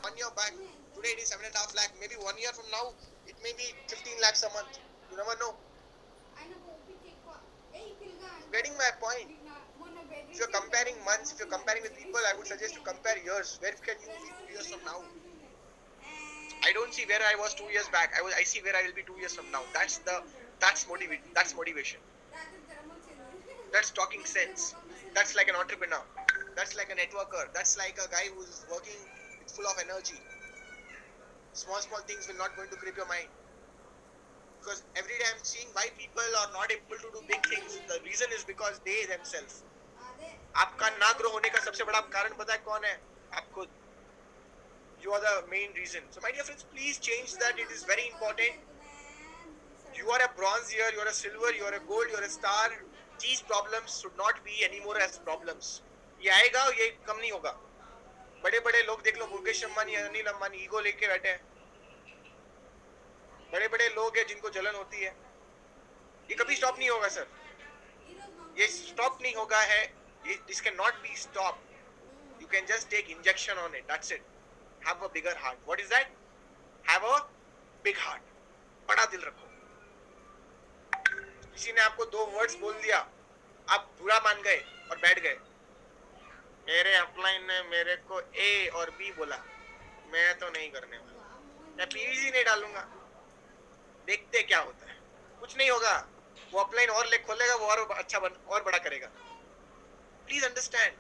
1 year back. Today it is 7.5 lakh. Maybe 1 year from now, it may be 15 lakhs a month. You never know. You're getting my point. If you're comparing months, if you're comparing with people, I would suggest you compare years. Where can you be 2 years from now? I don't see where I was 2 years back. I see where I will be 2 years from now. That's motivation. That's talking sense. That's like an entrepreneur. That's like a networker. That's like a guy who's working with full of energy. Small things will not going to grip your mind. Because every day I'm seeing why people are not able to do big things. The reason is because they themselves. आपका ना grow होने का सबसे बड़ा कारण पता है कौन है? आप खुद. You are the main reason. So my dear friends, please change that. It is very important. You are a bronze here, you are a silver, you are a gold, you are a star. These problems should not be anymore as problems. ये आएगा, ये कम नहीं होगा. बड़े बड़े लोग देख लो, Mukesh Ambani, Anil Ambani ego लेके बैठे हैं. बड़े बड़े लोग हैं जिनको जलन होती है. ये कभी स्टॉप नहीं होगा सर. ये स्टॉप नहीं होगा है. This cannot be stopped. You can just take injection on it. That's it. Have a bigger heart. What is that? Have a big heart. बड़ा दिल रखो. किसी ने आपको 2 वर्ड्स बोल दिया, आप बुरा मान गए और बैठ गए. मेरे अपलाइन ने मेरे को ए और बी बोला, मैं तो नहीं करने वाला, मैं पीवीसी नहीं डालूंगा. देखते क्या होता है. कुछ नहीं होगा. वो अपलाइन और लेग खोलेगा, वो और अच्छा और बड़ा करेगा. Please understand.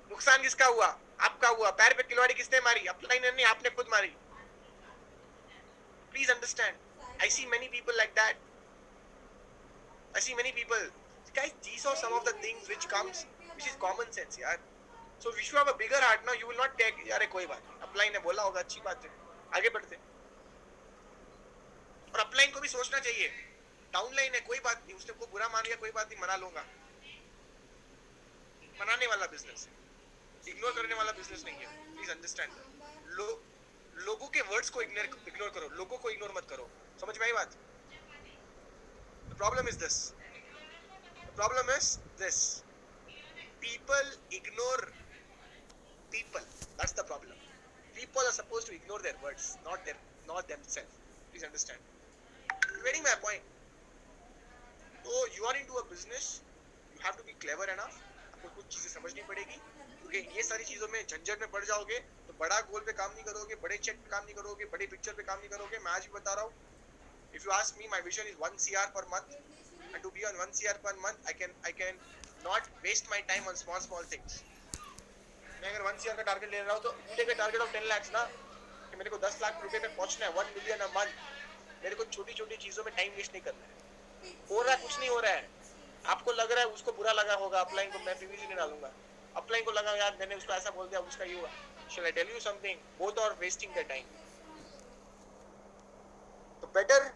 नुकसान किसका हुआ? आपका हुआ. पैर पे किलवाड़ी किसने मारी? अपलाइन ने नहीं, आपने खुद मारी. Please understand. I see many people like that. I see many people. Guys, these are some of the things which is common sense, यार. So if you have a bigger heart, now you will not take, यार कोई बात नहीं, upline ने बोला होगा, अच्छी बात है, आगे बढ़ते. और अपलाइन को भी सोचना चाहिए. डाउनलाइन है, कोई बात नहीं, उसने को बुरा मान लिया, कोई बात नहीं, मना लूंगा. मनाने वाला बिजनेस है, इग्नोर करने वाला बिजनेस नहीं है. Please understand. लोगों के वर्ड्स को इग्नोर करो, लोगों को इग्नोर मत करो. समझ में आई बात? The problem is this. The problem is this. People ignore people. That's the problem. People are supposed to ignore their words, not themselves. Please understand. You're getting my point. So you are into a business. You have to be clever enough. आपको कुछ चीजें समझनी पड़ेगी. क्योंकि ये सारी चीजों में झंझट में पड़ जाओगे तो बड़ा गोल पे काम नहीं करोगे, बड़े चेक पे काम नहीं करोगे, बड़ी पिक्चर पे काम नहीं करोगे. मैं आज भी बता रहा हूँ. If you ask me, my vision is 1 CR per month, and to be on 1 CR per month, I can not waste my time on small things. मैं अगर 1 CR का टारगेट ले रहा हूँ तो take a target of 10 lakhs ना, कि मेरे को 10 लाख रुपए पे पहुंचना है, 1 million a month. मेरे को छोटी छोटी चीजों में टाइम वेस्ट नहीं करना है. हो रहा है, कुछ नहीं हो रहा है. आपको लग रहा है उसको बुरा लगा होगा, अपलाइन को मैं पीवीसी नहीं डालूंगा. अपलाइन को लगा यार मैंने उसको ऐसा बोल दिया, उसका ये हुआ. Shall I tell you something? Both are wasting their time. तो better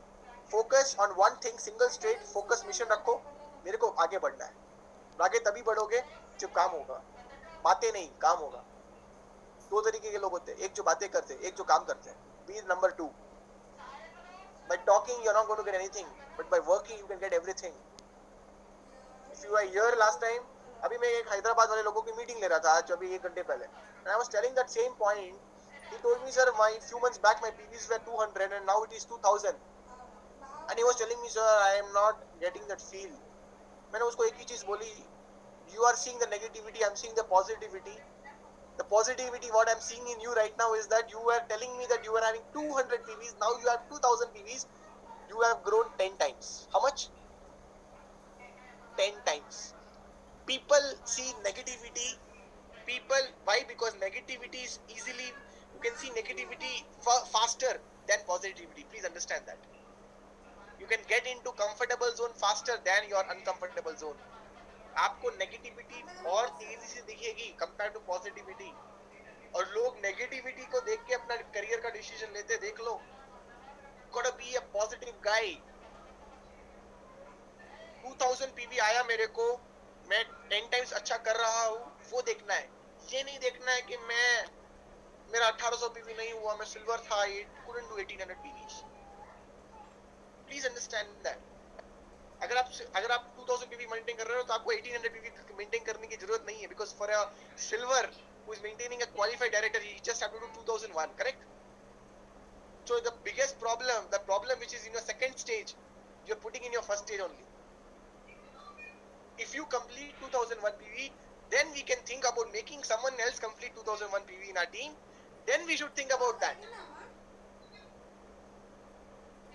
focus on one thing, single straight focus mission रखो. मेरे को आगे बढ़ना है. आगे तभी बढ़ोगे जब काम होगा. बातें नहीं, काम होगा. दो तरीके के लोग होते हैं, एक जो बातें करते हैं, एक जो काम करते हैं. B number 2. By talking you're not going to get anything, but by working you can get everything. If you were here last time, अभी मैं एक हैदराबाद वाले लोगों की मीटिंग ले रहा था आज अभी 1 घंटे पहले, and I was telling that same point. He told me, sir, my few months back my PVs were 200 and now it is 2000. And he was telling me, sir, I am not getting that feel. मैंने उसको एक ही चीज बोली. You are seeing the negativity, I'm seeing the positivity. The positivity what I'm seeing in you right now is that you were telling me that you were having 200 PVs, now you have 2000 PVs. You have grown 10 times. How much? 10 times. People see negativity. People, why? Because negativity is easily, you can see negativity faster than positivity. Please understand that. You can get into comfortable zone faster than your uncomfortable zone. आपको negativity और तेजी से दिखेगी compare to positivity. और लोग negativity को देख के अपना करियर का डिसीजन लेते. देख लो, gotta be a positive guy. 2000 PV आया मेरे को, मैं 10 टाइम्स अच्छा कर रहा हूँ, वो देखना है. ये नहीं देखना है कि मेरा 1800 पीवी नहीं हुआ, मैं सिल्वर था, couldn't do 1800 PVs. Please understand that. अगर आप 2000 पीवी मेंटेन कर रहे हो तो आपको 1800 पीवी मेंटेन करने की जरूरत नहीं है. Because for a silver who is maintaining a qualified director, he just have to do 2001, correct? So the biggest problem, the problem which is in your second stage, you're putting in your first stage only. If you complete 2001 PV, then we can think about making someone else complete 2001 PV in our team. Then we should think about that.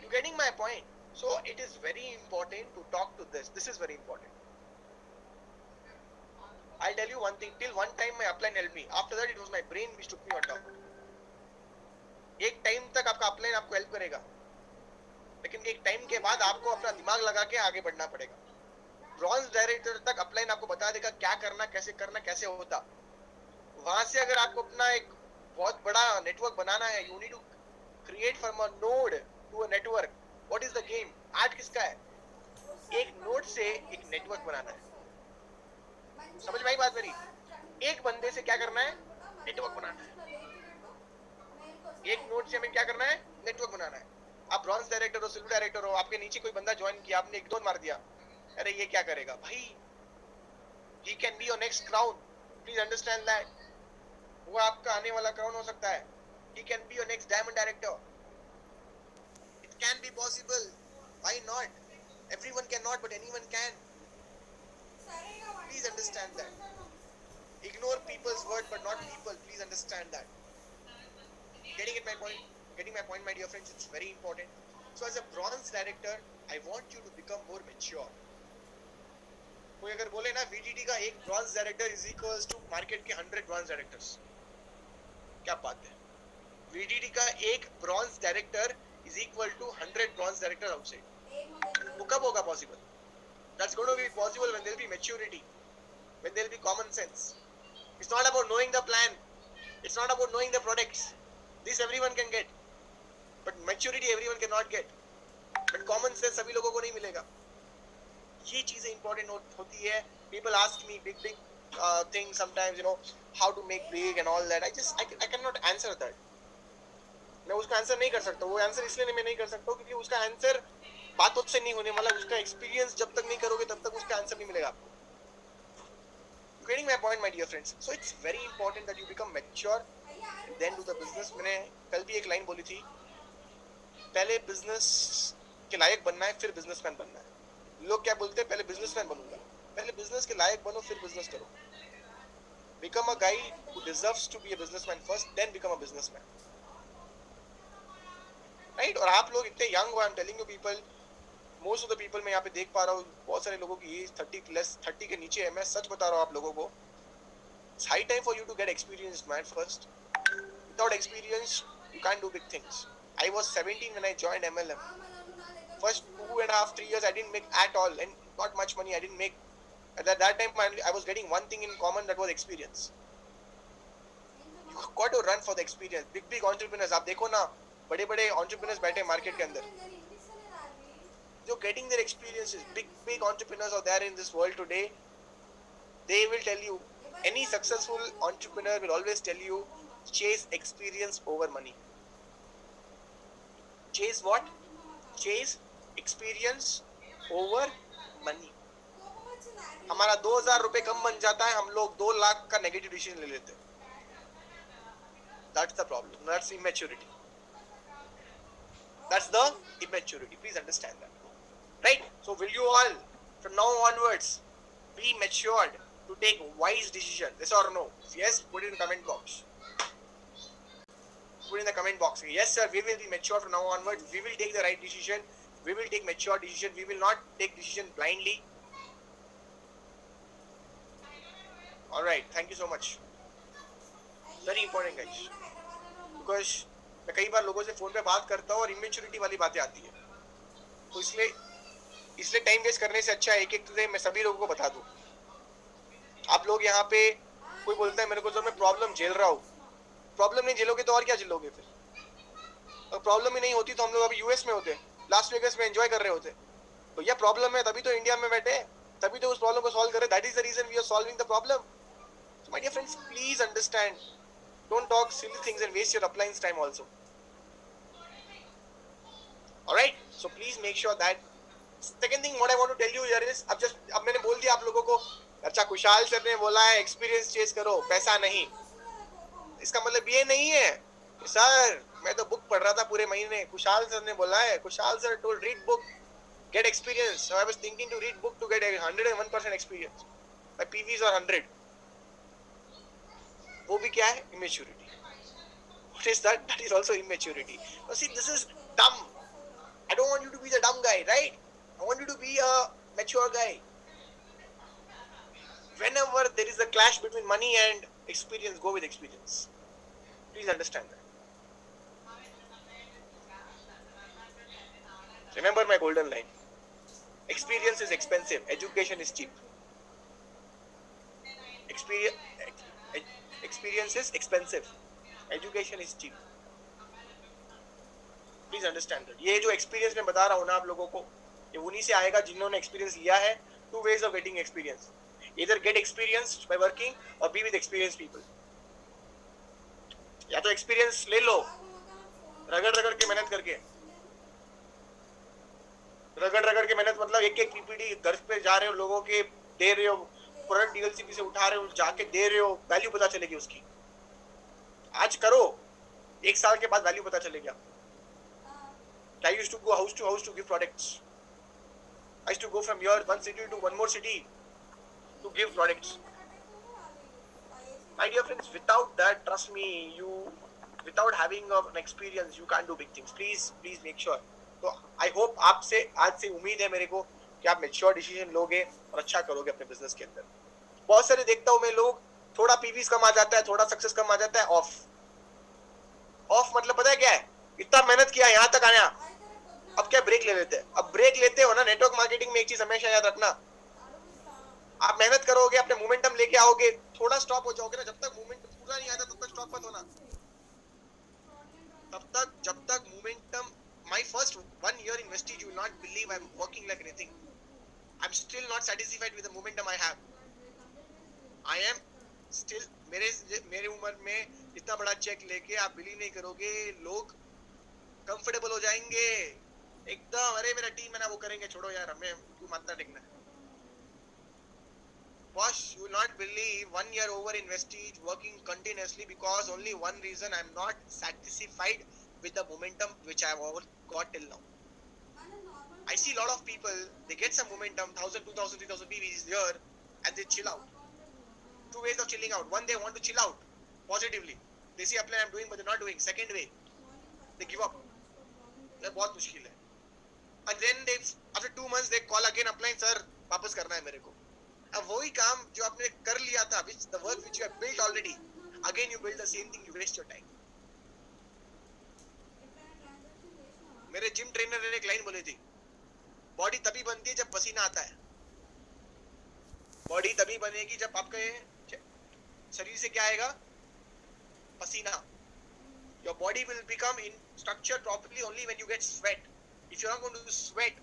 You getting my point? So it is very important to talk to this. This is very important. I'll tell you one thing. Till one time my upline helped me. After that it was my brain which took me on top. एक time तक आपका upline आपको help करेगा, लेकिन एक time के बाद आपको अपना दिमाग लगा के आगे बढ़ना पड़ेगा. ब्रॉन्ज डायरेक्टर तक अपलाइन आपको बता देगा क्या करना, कैसे होता. वहां से अगर आपको अपना एक बहुत बड़ा नेटवर्क बनाना है, you need to create from a node to a network. What is the game? Art किसका है? एक नोड से एक नेटवर्क बनाना है. समझ में आई बात मेरी? एक बंदे से क्या करना है? नेटवर्क बनाना है. एक नोड से हमें क्या करना है? नेटवर्क बनाना है. आप ब्रॉन्ज डायरेक्टर हो, सिल्वर डायरेक्टर हो, आपके नीचे कोई बंदा ज्वाइन किया, आपने एक 2 मार दिया, अरे ये क्या करेगा भाई? he can be your next crown, please understand that. वो आपका आने वाला क्राउन हो सकता है. he can be your next diamond director. it can be possible. why not? everyone cannot, but anyone can. Please understand that. Ignore people's word but not people. Please understand that. Getting my point, my dear friends. It's very important. So as a bronze director, I want you to become more mature. कोई अगर बोले ना VDD का एक bronze director is equals to market के 100 bronze directors, क्या बात है? VDD का एक bronze director is equal to 100 bronze director outside. वो कब होगा possible? That's going to be possible when there will be maturity, when there will be common sense. It's not about knowing the plan. It's not about knowing the products. This everyone can get, but maturity everyone cannot get. But common sense सभी लोगों को नहीं मिलेगा. ये चीजें important होती है. People ask me big things sometimes, you know, how to make big and all that. I cannot answer that. मैं उसका आंसर नहीं कर सकता. वो आंसर इसलिए मैं नहीं कर सकता क्योंकि उसका आंसर बातों से नहीं होने वाला. उसका एक्सपीरियंस जब तक नहीं करोगे तब तक उसका आंसर नहीं मिलेगा आपको. Getting my point, my dear friends. So it's very important that you become mature and then do the business. मैंने कल भी एक लाइन बोली थी, पहले बिजनेस के लायक बनना है फिर बिजनेसमैन बनना है. लोग क्या बोलते हैं? पहले बिजनेसमैन बनूंगा. पहले बिजनेस के लायक बनो फिर बिजनेस करो. Become a guy who deserves to be a businessman first, then become a businessman. Right? और आप लोग इतने यंग हो, I am telling you people, most of the people मैं यहाँ पे देख पा रहा हूँ, बहुत सारे लोगों की एज 30 के नीचे है. मैं सच बता रहा हूँ आप लोगों को, it's high time for you to get experience, man, first. Without experience, you can't do big things. I was 17 when I joined MLM. First 2.5, 3 years I didn't make at all, and not much money I didn't make. At that time I was getting one thing in common, that was experience. You got to run for the experience. Big entrepreneurs, आप देखो ना, बड़े entrepreneurs बैठे market के अंदर, जो getting their experiences. Big entrepreneurs are there in this world today. They will tell you, any successful entrepreneur will always tell you, chase experience over money. Chase what? Chase experience over money. हमारा 2000 रुपए कम बन जाता है, हम लोग 2 लाख का negative decision ले लेते हैं. That's the problem. That's immaturity. That's the immaturity. Please understand that. Right? So will you all, from now onwards, be matured to take wise decision? Yes or no? Yes, put it in the comment box. Put in the comment box. Yes sir, we will be mature from now onwards. We will take the right decision. We will take mature decision. We will not take decision blindly. Alright, thank you so much. Very important guys. Because मैं कई बार लोगों से phone पे बात करता हूँ और immaturity वाली बातें आती है, तो इसलिए टाइम वेस्ट करने से अच्छा है एक से मैं सभी लोगों को बता दूं. आप लोग यहाँ पे कोई बोलता है मेरे को, जब मैं प्रॉब्लम झेल रहा हूँ, प्रॉब्लम नहीं झेलोगे तो और क्या झेलोगे फिर? और प्रॉब्लम ही नहीं होती तो हम लोग अभी यूएस में होते, लास वेगस में एंजॉय कर रहे होते. तो यह प्रॉब्लम है, तभी तो इंडिया में बैठे, तभी तो उस प्रॉब्लम को सॉल्व करें. That is the reason we are solving the problem. So my dear friends, please understand, don't talk silly things and waste your upline's time also. Alright, so please make sure that. Second thing what I want to tell you here is, अब मैंने बोल दिया आप लोगों को, अच्छा Kushal sir ने बोला है एक्सपीरियंस चेस करो, पैसा नहीं. इसका मतलब ये नहीं है कि सर मैं तो बुक पढ़ रहा था पूरे महीने, कुशाल सर ने बोला है, Kushal sir told read book get experience. So I was thinking to read book to get 101% experience. My PVs are 100. वो भी क्या है? Immaturity. What is that? That is also immaturity. Now see, this is dumb. I don't want you to be the dumb guy, right? I want you to be a mature guy. Whenever there is a clash between money and experience, go with experience. Please understand that. Remember my golden line. Experience is expensive. Education is cheap. Experience is expensive. Education is cheap. Please understand that. ये जो experience मैं बता रहा हूँ ना आप लोगों को, ये उन्हीं से आएगा जिन्होंने experience लिया है. Two ways of getting experience. Either get experience by working or be with experienced people. या तो experience ले लो, रगड़ के मेहनत करके. रगड़ के मेहनत मतलब एक पीपीटी घर पे जा रहे हो, लोगों के दे रहे हो, प्रोडक्ट डीएलसीपी से उठा रहे हो, जाके दे रहे हो, वैल्यू पता चलेगी उसकी. आज करो, एक साल के बाद वैल्यू पता चलेगी आपको. I used to go house to give products. I used to go from here one city to one more city to give products. My dear friends, without that, trust me, without having an experience, you can't do big things. Please make sure. तो I hope आपसे आज से उम्मीद है मेरे को कि आप मेच्योर डिसीजन लोगे और अच्छा करोगे अपने बिजनेस के अंदर. बहुत सारे देखता हूँ मैं, लोग थोड़ा पीवीज कम आ जाता है, थोड़ा सक्सेस कम आ जाता है, ऑफ मतलब पता है क्या है? इतना मेहनत किया यहाँ तक आया, अब क्या ब्रेक ले लेते हैं. अब ब्रेक लेते हो ना, नेटवर्क मार्केटिंग में एक चीज हमेशा याद रखना, आप मेहनत करोगे, अपने मोमेंटम लेके आओगे, थोड़ा स्टॉप हो जाओगे ना, जब तक मोमेंटम पूरा नहीं आता तब तक स्टॉप मत होना. तब तक जब तक momentum. My first 1 year in Vestige, you will not believe I'm working like anything. I'm still not satisfied with the momentum I have. I am still मेरे उम्र में इतना बड़ा चेक लेके आप बिलीव नहीं करोगे, लोग कंफर्टेबल हो जाएंगे एकदम. अरे मेरा टीम है ना, वो करेंगे, छोड़ो यार, हमें क्यों माथा टेकना है. Boss, you will not believe 1 year over in Vestige working continuously because only one reason, I'm not satisfied with the momentum which I have got till now. I see a lot of people, they get some momentum, 1,000, 2,000, 3,000 PVs here, and they chill out. Two ways of chilling out. One, they want to chill out positively. They see a plan I'm doing, but they're not doing. Second way, they give up. ये बहुत मुश्किल है. And then they, after 2 months, they call again, applying, sir, वापस करना है मेरे को. अब वही काम जो आपने कर लिया था, which the work which you have built already, again you build the same thing, you waste your time. मेरे जिम ट्रेनर ने एक लाइन बोली थी, बॉडी तभी बनती है जब पसीना आता है. बॉडी तभी बनेगी जब आपके शरीर से क्या आएगा? पसीना. Your body will become in structure properly only when you get sweat. If you are not going to sweat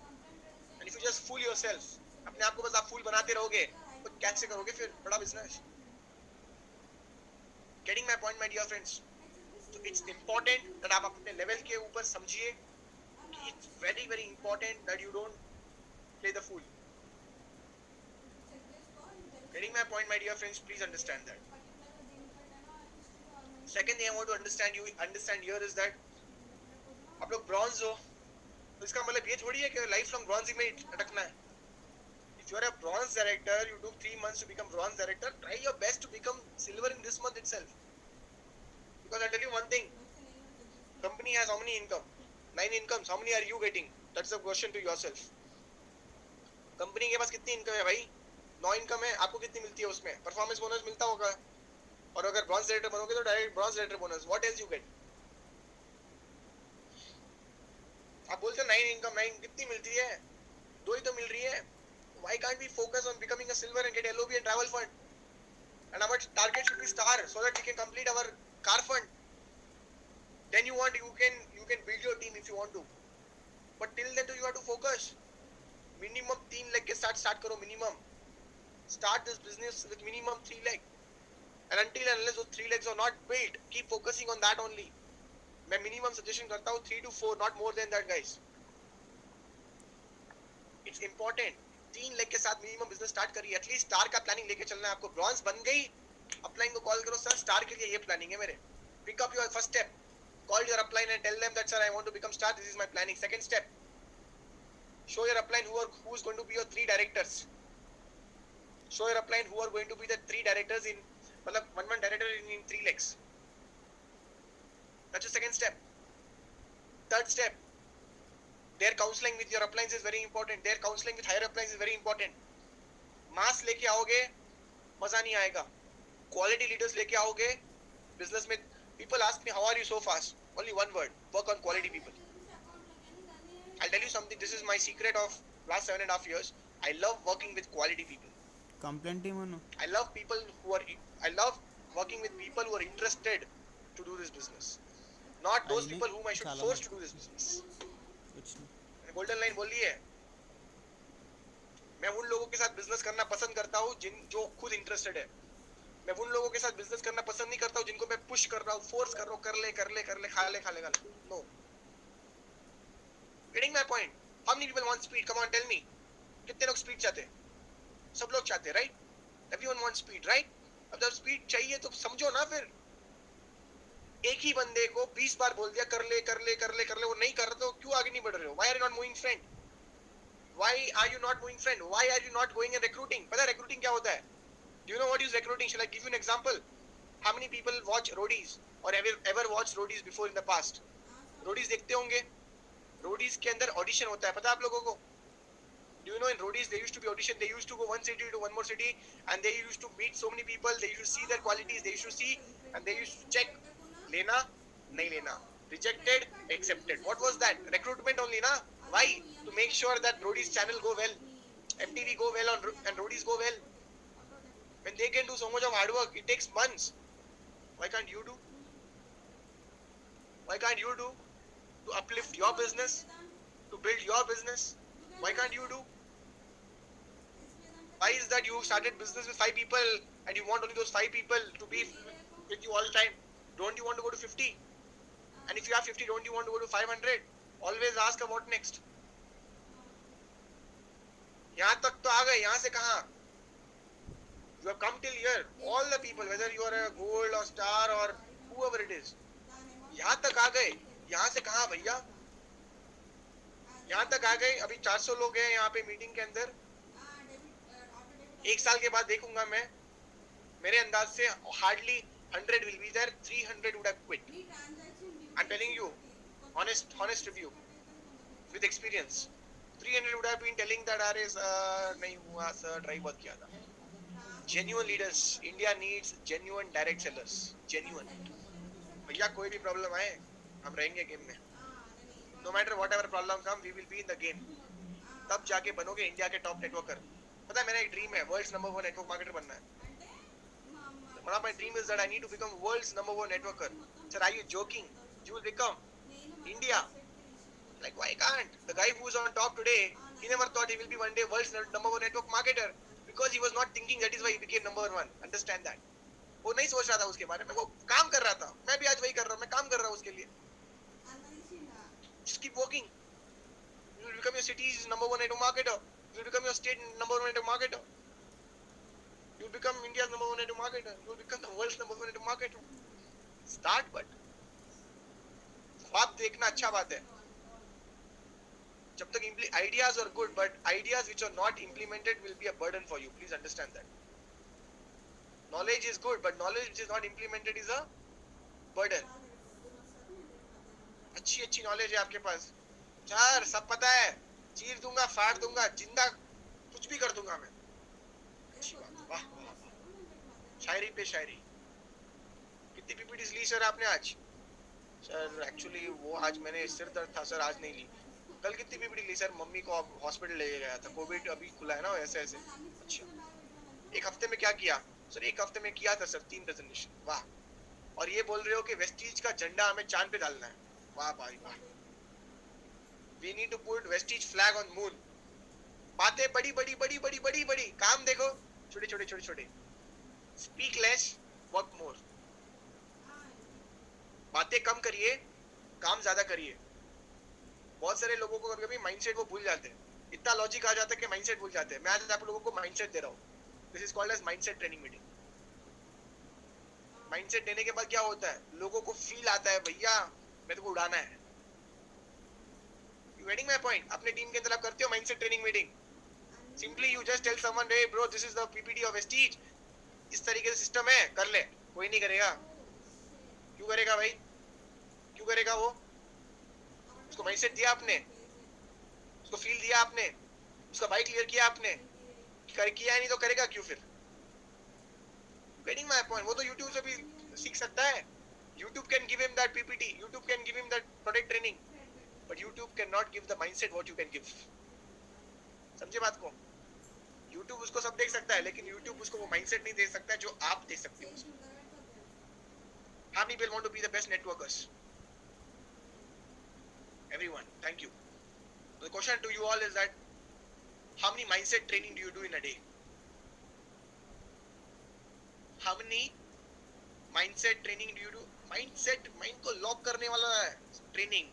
and if you just fool yourself, अपने आप को बस आप फूल बनाते रहोगे, तो कैसे करोगे फिर बड़ा business? Getting my point, my dear friends. So it's important that आप अपने लेवल के ऊपर समझिए कि it's very very important that you don't play the fool. Getting my point, my dear friends, please understand that. Second thing I want to understand here is that आप लोग bronze हो, तो इसका मतलब ये थोड़ी है कि लाइफ लॉन्ग ब्रॉन्ज में अटकना है. If you are a bronze director, you took 3 months to become bronze director, try your best to become silver in this month itself. Because I tell you one thing, company has how many income? 9 incomes. How many are you getting? That's the question to yourself. Company के पास कितनी income है भाई? 9 income है, आपको कितनी मिलती है उसमें? परफॉर्मेंस बोनस मिलता होगा, और अगर ब्रॉन्ज डायरेक्टर बनोगे तो direct bronze director bonus. What else you get? आप बोलते हो 9 इनकम, 9 कितनी मिलती है? 2 ही तो मिल रही है. Why can't we focus on becoming a silver and get LOB and travel fund? And our target should be star so that we can complete our car fund. Then you can build your team if you want to. But till then you have to focus. Minimum 3 leg के start करो minimum. Start this business with minimum 3 leg. And until and unless those 3 legs are not built, keep focusing on that only. मैं minimum suggestion करता हूँ 3 to 4, not more than that, guys. It's important. 3 leg के साथ minimum business start करिए. At least star का planning लेके चलना है आपको. ब्रॉन्ज बन गई, अपलाइन को कॉल करो, सर स्टार के लिए ये प्लानिंग है मेरे. Pick up your first step. Call your upline and tell them that, sir, I want to become star. This is my planning. Second step, show your upline who is going to be your 3 directors. Show your upline who are going to be the 3 directors in, one director in 3 legs. That's the second step. Third step, their counseling with your uplines is very important. Their counseling with higher uplines is very important. Mass लेके आओगे, मजा नहीं आएगा. Quality leaders लेके आओगे, business में. People ask me, how are you so fast? Only one word, work on quality people. I'll tell you something, this is my secret of last 7.5 years. I love working with quality people. Complaint team ano? I love working with people who are interested to do this business. Not those people whom I should force to do this business. मैंने golden line बोली है. मैं उन लोगों के साथ business करना पसंद करता हूँ जो खुद इंटरेस्टेड है. मैं उन लोगों के साथ बिजनेस करना पसंद नहीं करता हूँ जिनको मैं पुश कर रहा हूँ, फोर्स कर रहा हूँ, कर ले, खा ले. No. Getting my point? How many people want speed? Come on, tell me. कितने लोग स्पीड चाहते हैं? सब लोग चाहते हैं, right? Everyone wants speed, right? अब जब स्पीड चाहिए तो समझो ना फिर. एक ही बंदे को 20 बार बोल दिया कर ले, वो नहीं कर रहे तो क्यों आगे नहीं बढ़ रहे हो? Why are you not moving friend? Why are you not moving friend? Why are you not going and recruiting? पता है recruiting क्या होता है? Do you know what is recruiting? Shall I give you an example? How many people watch roadies or ever watched roadies before in the past? roadies देखते होंगे. roadies के अंदर audition होता है, पता है आप लोगों को? Do you know in roadies there used to be audition? They used to go one city to one more city and they used to meet so many people. They used to see their qualities. They used to see and they used to check. लेना नहीं लेना, rejected, accepted. What was that? Recruitment only, na? Why? To make sure that roadies channel go well, MTV go well and roadies go well. When they can do so much of hard work, it takes months. Why can't you do? Why can't you do? To uplift your business, to build your business. Why can't you do? Why is that you started business with 5 people and you want only those 5 people to be with you all the time? Don't you want to go to 50? And if you have 50, don't you want to go to 500? Always ask what next. यहाँ तक तो आ गए, यहाँ से कहाँ? You have come till here. All the people, whether you are a gold or star or whoever it is, यहाँ तक आ गए. यहाँ से कहाँ भैया? यहाँ तक आ गए. अभी 400 लोग हैं यहाँ पे मीटिंग के अंदर. 1 साल के बाद देखूंगा मैं, मेरे अंदाज से hardly 100 will be there. 300 would have quit. I'm telling you, honest review with experience. 300 would have been telling that अरे नहीं हुआ सर, ट्राई बहुत किया था. Genuine leaders. India needs genuine direct sellers. Genuine. भैया कोई भी प्रॉब्लम आए, हम रहेंगे गेम में. No matter whatever problem come, we will be in the game. तब जाके बनोगे इंडिया के टॉप नेटवर्कर. पता है मेरा एक ड्रीम है, वर्ल्ड्स नंबर 1 नेटवर्क मार्केटर बनना है. One of my dream is that I need to become world's number 1 networker. Sir, are you joking? You will become India. Like why can't? The guy who is on top today, he never thought he will be one day world's number 1 network marketer because he was not thinking that is why he became number 1. Understand that? वो नहीं सोच रहा था उसके बारे में, वो काम कर रहा था. मैं भी आज वही कर रहा हूँ, मैं काम कर रहा हूँ उसके लिए. Just keep working. You will become your city's number 1 network marketer. You will become your state number 1 network marketer. You will become India's number 1 network marketer. You will become the world's number 1 network marketer. Start, but ख्वाब देखना अच्छा बात है. जब तक ideas are good, but ideas which are not implemented will be a burden for you. Please understand that. Knowledge is good, but knowledge which is not implemented is a burden. अच्छी knowledge है आपके पास. यार सब पता है, चीर दूंगा, फाड़ दूंगा, जिंदा कुछ भी कर दूंगा मैं. अच्छी बात. वाह वाह वाह. शायरी पे शायरी. कितनी पीपीटीज ली सर आपने आज? सर एक्चुअली वो आज मैंने सिर दर्द था सर, आज नहीं ली. कल कितनी पीपीटी ली सर? मम्मी को हॉस्पिटल ले गया था, कोविड अभी खुला है ना, ऐसे ऐसे. अच्छा, एक हफ्ते में क्या किया सर? एक हफ्ते में किया था सर 3 प्रेजेंटेशन. वाह. और ये बोल रहे हो कि वेस्टीज का झंडा हमें चांद पे डालना है. वाह भाई वाह. We need to put vestige flag on moon. बातें बड़ी बड़ी बड़ी बड़ी बड़ी बड़ी, काम देखो छोटे छोटे छोटे छोटे. Speak less, work more. बातें कम करिए, काम ज्यादा करिए. बहुत सारे लोगों को कभी-कभी माइंडसेट वो भूल जाते हैं. इतना लॉजिक आ जाता है कि माइंडसेट भूल जाते हैं. मैं आज आप लोगों को माइंडसेट दे रहा हूँ. This is called as mindset training meeting. Mindset देने के बाद क्या होता है, लोगों को फील आता है भैया मेरे को उड़ाना है। You getting my point? अपने टीम के अंदर आप करते हो mindset training meeting, simply you just tell someone hey bro this is the PPT of Vestige, इस तरीके से सिस्टम है, कर ले। कोई नहीं करेगा। क्यों करेगा भाई, क्यों करेगा वो? उसको माइंडसेट दिया आपने, उसको फील दिया आपने, उसका बाइक क्लियर किया आपने, कर किया नहीं तो करेगा क्यों फिर? Getting my point? वो तो YouTube से भी सीख सकता है। YouTube can give him that PPT, YouTube can give him that product training, but YouTube cannot give the mindset what you can give. समझे बात को? YouTube उसको सब देख सकता है, लेकिन YouTube उसको वो mindset नहीं दे सकता जो आप दे सकते हो। How many people want to be the best networkers? Everyone. Thank you. The question to you all is that how many mindset training do you do in a day? How many mindset training do you do? Mindset, mind को lock करने वाला training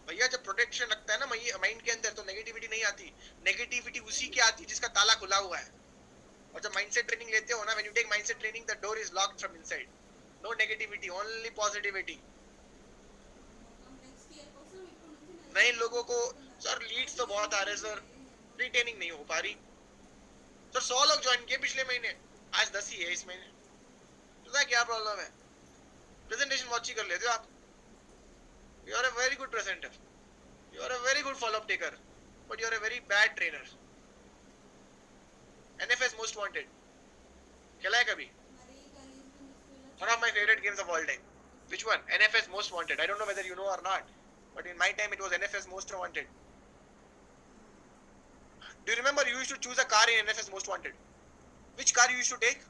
भैया। जब protection रखता है ना mind के अंदर, तो नेगेटिविटी नहीं आती। नेगेटिविटी उसी की आती जिसका ताला खुला हुआ है। और जब माइंडसेट ट्रेनिंग लेते हो ना, when you take mindset training, the door is locked from inside. No negativity, only positivity. नए लोगों को सर लीड्स तो बहुत आ रहे सर, रिटेनिंग नहीं हो पा रही सर। 100 लोग ज्वाइन किए पिछले महीने, आज 10 ही है इस महीने। तो क्या प्रॉब्लम है? प्रेजेंटेशन बहुत अच्छी कर लेते हो आप। You are a very good presenter. You are a very good follow-up taker, but you are a very bad trainer. NFS Most Wanted. खेला है कभी? One of my favorite games of all time. Which one? NFS Most Wanted. I don't know whether you know or not, but in my time it was NFS Most Wanted. Do you remember you used to choose a car in NFS Most Wanted? Which car you used to take?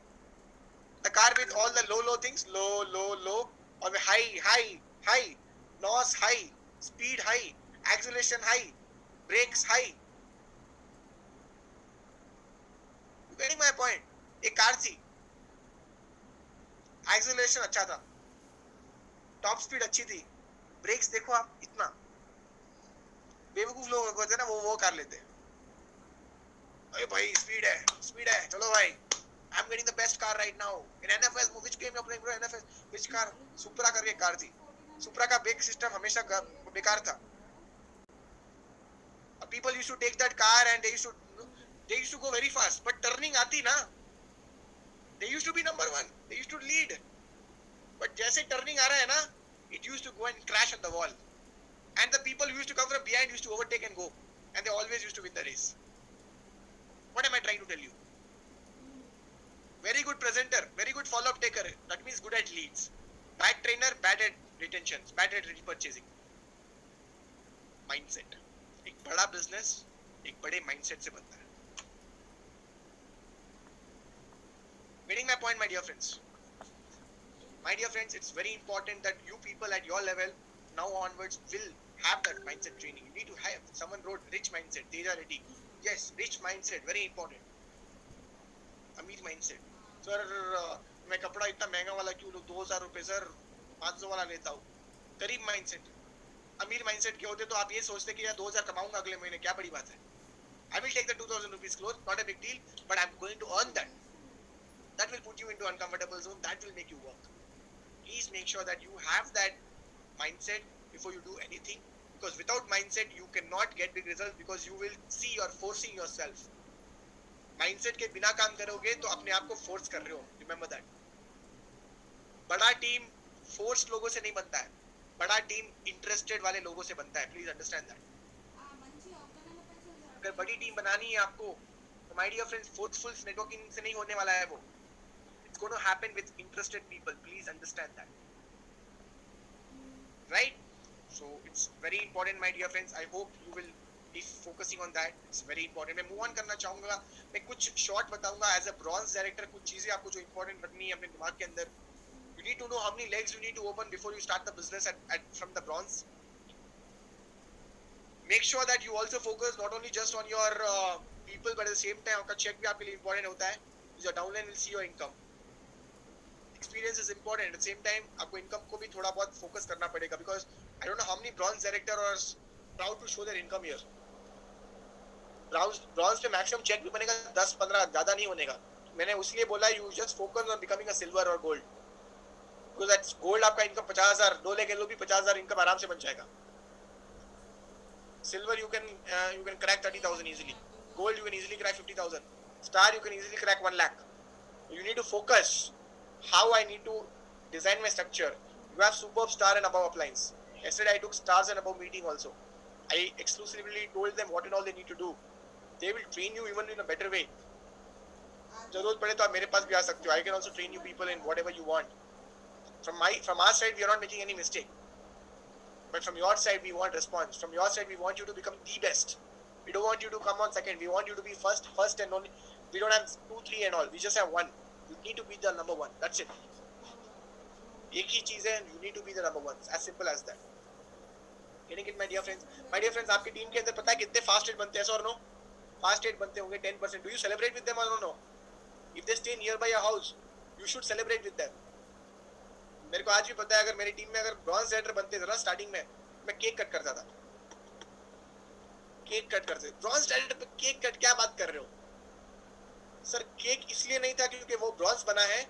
The car with all the low things, low, or high. Loss high, speed high, acceleration high, brakes high. You getting my point? एक car थी, acceleration अच्छा था, top speed अच्छी थी, brakes देखो आप इतना। बेवकूफ लोग होते हैं ना, वो कार लेते। अरे भाई स्पीड है, चलो भाई। I'm getting the best car right now in NFS. Which game you're playing bro? NFS. Which car? Supra करके कार थी। सुप्रा का ब्रेक सिस्टम हमेशा बेकार था। People used to take that car and they used to go very fast, but turning आती ना, they used to be number 1, they used to lead, but जैसे turning आ रहा है ना, it used to go and crash on the wall, and the people who used to come from behind used to overtake and go, and they always used to win the race. What am I trying to tell you? Very good presenter, very good follow-up taker, that means good at leads. Bad trainer, bad at retentions, bad at repurchasing. Mindset. एक बड़ा business एक बड़े mindset से बनता है। Getting my point, my dear friends? My dear friends, it's very important that you people at your level now onwards will have that mindset training. You need to have. Someone wrote rich mindset, Teja Reddy. Yes, rich mindset, very important. अमीर mindset. Sir मैं कपड़ा इतना महंगा वाला क्यों लूं? 2000 रुपए sir, 500 वाला लेता हूँ। गरीब mindset. अमीर mindset के होते तो आप ये सोचते कि यार 2000 कमाऊंगा अगले महीने, क्या बड़ी बात है। I will take the 2000 rupees clothes, not a big deal, but I'm going to earn that. That will put you into uncomfortable zone. That will make you work. Please make sure that you have that mindset before you do anything, because without mindset you cannot get big results, because you will see you're forcing yourself. Mindset के बिना काम करोगे तो अपने आप को force कर रहे हो. Remember that. बड़ा टीम forced लोगों से नहीं बनता है, बड़ा टीम इंटरेस्टेड वाले लोगों से बनता है। Please understand that. अगर बड़ी टीम बनानी है आपको तो my dear friends, forceful networking से नहीं होने वाला है वो। It's going to happen with interested people. Please understand that, right? So it's very important my dear friends. I hope you will be focusing on that. It's very important. मैं move on करना चाहूंगा। मैं कुछ short बताऊंगा as a bronze director, कुछ चीजें आपको जो इंपॉर्टेंट रखनी है अपने दिमाग के अंदर। You need to know how many legs you need to open before you start the business from the bronze. Make sure that you also focus not only just on your people, but at the same time आपका check भी आपके लिए important होता है. Your downline will see your income. Experience is important. At the same time आपको income को भी थोड़ा बहुत focus करना पड़ेगा, because I don't know how many bronze director are proud to show their income here. Bronze पे maximum check भी बनेगा 10-15, ज़्यादा नहीं होनेगा. मैंने उसलिए बोला you just focus on becoming a silver और गोल्ड, बिकॉज दैट्स गोल्ड आपका इनकम 50,000 दो लेके लो भी 50,000 इनकम आराम से बन जाएगा. Silver you can crack 30,000 easily. Gold you can easily crack 50,000. Star you can easily crack 1 lakh. You need to focus how I need to design my structure. You have superb star and above uplines. Yesterday I took stars and above meeting also. I exclusively told them what and all they need to do. They will train you even in a better way. जरूरत पड़े तो आप मेरे पास भी आ सकते हो. I can also train you people in whatever you want. From our side we are not making any mistake. But from your side we want response. From your side we want you to become the best. We don't want you to come on second. We want you to be first and only. We don't have 2, 3 and all. We just have one. You need to be the number one. That's it. एक ही चीज है. You need to be the number one. As simple as that. Getting it, my dear friends. My dear friends, आपकी team के अंदर पता है कितने fast rate बनते हैं, or no? Fast rate बनते होंगे 10%. Do you celebrate with them or no? If they stay nearby your house, you should celebrate with them. मेरे को आज भी पता है अगर मेरी टीम में अगर ब्रॉन्ज रेडर बनते थे ना स्टार्टिंग में, मैं केक कट करता था. केक कट करते. ब्रॉन्ज रेडर पे केक कट क्या बात कर रहे हो सर? केक इसलिए नहीं था क्योंकि वो ब्रॉन्ज बना है.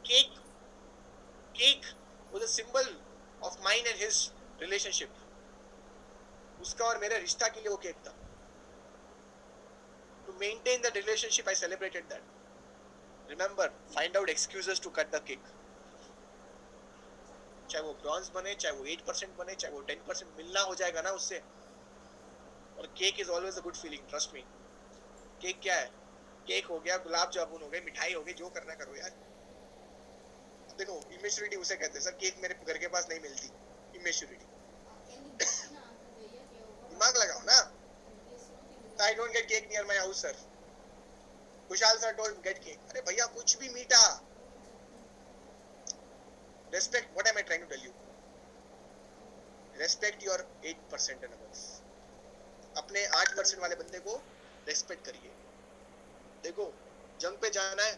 Cake was a symbol of mine and his relationship. उसका और मेरे रिश्ता के लिए वो केक था. To maintain that relationship I celebrated that. Remember, find out excuses to cut the cake. चाहे वो ब्रॉन्ज बने, चाहे वो 8% बने, चाहे वो 10% मिलना हो जाएगा ना उससे. और cake is always a good feeling, trust me. Cake क्या है? केक हो गया, गुलाब जामुन हो गए, मिठाई हो गई, जो करना करो यार. देखो इमेच्योरिटी उसे कहते हैं सर. केक मेरे घर के पास नहीं मिलती. इमेच्योरिटी. दिमाग लगाओ ना. I don't get cake near my house sir. Kushal sir told get cake. अरे भैया कुछ भी मीठा. Respect. What am I trying to tell you? Respect your 8% and above. अपने 8% वाले बंदे को रेस्पेक्ट करिए. देखो जंग पे जाना है,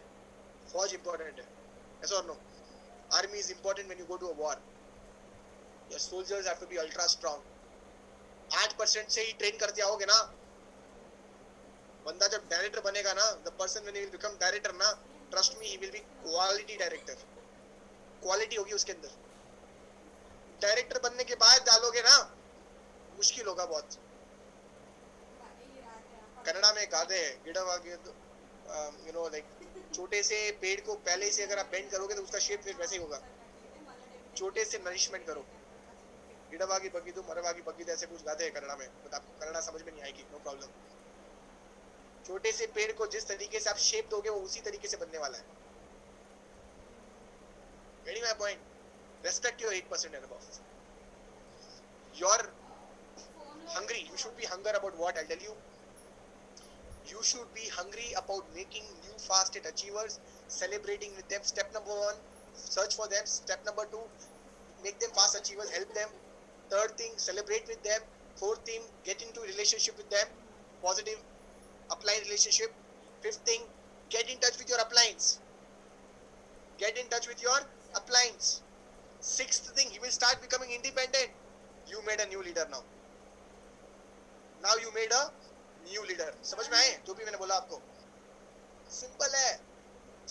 फौज इंपॉर्टेंट है, ऐसा और no. Army is important when you go to a war. Your soldiers have to be ultra strong. 8% से ही ट्रेन करते आओगे ना. बंदा जब डायरेक्टर बनेगा ना, the person when he will become director ना, trust me, he will be quality director. Quality होगी उसके अंदर. डायरेक्टर बनने के बाद डालोगे ना, मुश्किल होगा बहुत. कन्नड़ा में गाते हैं गिडवागे, यू नो लाइक छोटे से पेड़ को पहले से अगर आप बेंड करोगे तो उसका शेप फिर वैसे ही होगा. छोटे से नरिशमेंट करो. गिडवागी बगीदू मरवागी बगीदू ऐसे कुछ गाते हैं कन्नड़ा में. बट आपको कन्नड़ा समझ में नहीं आएगी, नो प्रॉब्लम. छोटे से पेड़ को जिस तरीके से आप शेप दोगे वो उसी तरीके से बनने वाला है. Getting my point? Respect your 8% and above. You're hungry. You should be hungry about what? I'll tell you. You should be hungry about making new fast rate achievers, celebrating with them. Step number 1, search for them. Step number 2, make them fast achievers, help them. Third thing, celebrate with them. Fourth thing, get into relationship with them. Positive upline relationship. Fifth thing, get in touch with your uplines. Get in touch with your uplines. Sixth thing, he will start becoming independent. You made a new leader now. Now you made a new leader. समझ में आए जो भी मैंने बोला आपको? Simple है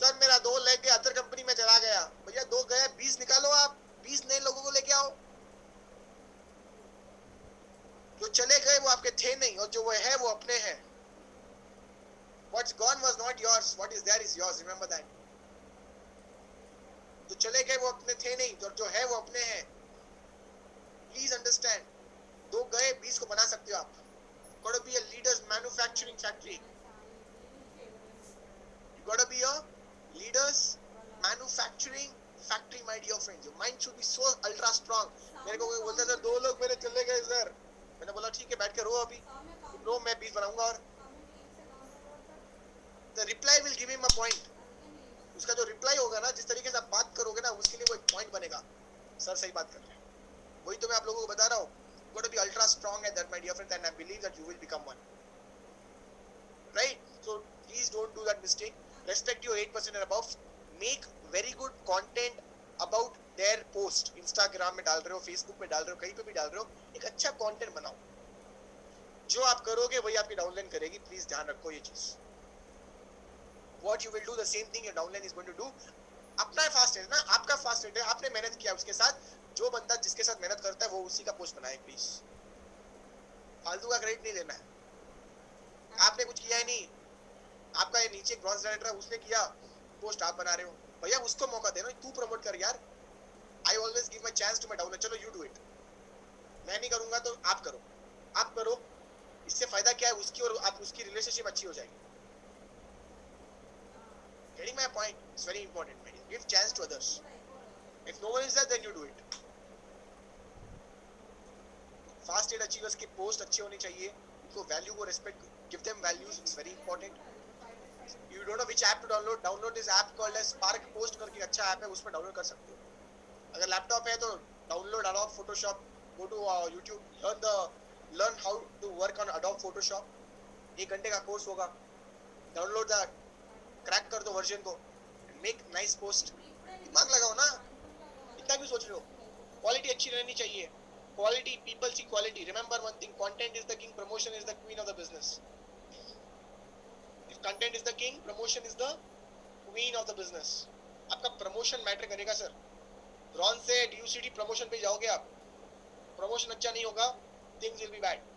sir. मेरा 2 लेके अदर कंपनी में चला गया. भैया 2 गया, 20 निकालो. आप 20 नए लोगों को लेके आओ. जो चले गए वो आपके थे नहीं, और जो वो है वो अपने हैं. What's gone was not yours. What is there is yours. Remember that. जो चले गए वो अपने थे नहीं, और जो है वो अपने हैं. Please understand. 2 गए, 20 को बना सकते हो आप. Got to be a leader's manufacturing factory. You got to be a leader's manufacturing factory, my dear friends. Your mind should be so ultra strong. मेरे को कोई बोलता सर 2 लोग मेरे चले गए सर. मैंने बोला ठीक है, बैठ के रो अभी. रो, मैं 20 बनाऊंगा. और the reply will give him a point. उसका जो रिप्लाई होगा ना, जिस तरीके से आप बात करोगे ना, उसके लिए वो एक पॉइंट बनेगा. सर सही बात कर रहे हैं. वही तो मैं आप लोगों को बता रहा हूँ. You got to be ultra strong at that, my dear friends, and I believe that you will become one. Right? So please don't do that mistake. Respect your 8% and above. Make very good content about their post. Instagram में डाल रहे हो, Facebook में डाल रहे हो, कहीं पे भी डाल रहे हो, एक अच्छा content बनाओ. जो आप करोगे वही आपकी डाउनलाइन करेगी. प्लीज ध्यान रखो ये चीज. what you will do the same thing your downline is going to do. अपना फास्ट है ना, आपका फास्ट रेट है, आपने मेहनत किया उसके साथ, जो बंदा जिसके साथ मेहनत करता है वो उसी का पोस्ट बनाए प्लीज, फालतू का क्रेडिट नहीं लेना है, आपने कुछ किया ही नहीं, आपका ये नीचे ब्रॉन्ज डायरेक्टर है उसने किया, पोस्ट आप बना रहे हो, भैया उसको मौका दे ना, तू प्रमोट कर यार, I always give my chance to my downline, चलो यू डू इट, मैं नहीं करूंगा तो आप करो, आप करो, इससे फायदा क्या है उसकी और आप उसकी रिलेशनशिप अच्छी हो जाएगी. Getting my point? It's very important, man. Give chance to others. If no one is there, then you do it. Fast state achievers की पोस्ट अच्छी होनी चाहिए, उनको वैल्यू को respect, give them values. It's very important. You don't know which app to download. Download this app called as Spark Post करके अच्छा app है, उसमें डाउनलोड कर सकते हो. अगर लैपटॉप है तो download Adobe Photoshop. Go to YouTube. Learn how to work on Adobe Photoshop. 1 घंटे का कोर्स होगा. Download the, क्रैक कर दो वर्जन को. Make nice post. दिमाग लगाओ ना. इतना भी सोच रहे हो. क्वालिटी अच्छी रहनी चाहिए. Quality, people see quality. Remember one thing: content is the king, promotion is the queen of the business. If content is the king, promotion is the queen of the business. आपका promotion matter करेगा sir. Bronze से DUCD promotion पे जाओगे आप, promotion अच्छा नहीं होगा, things will be bad.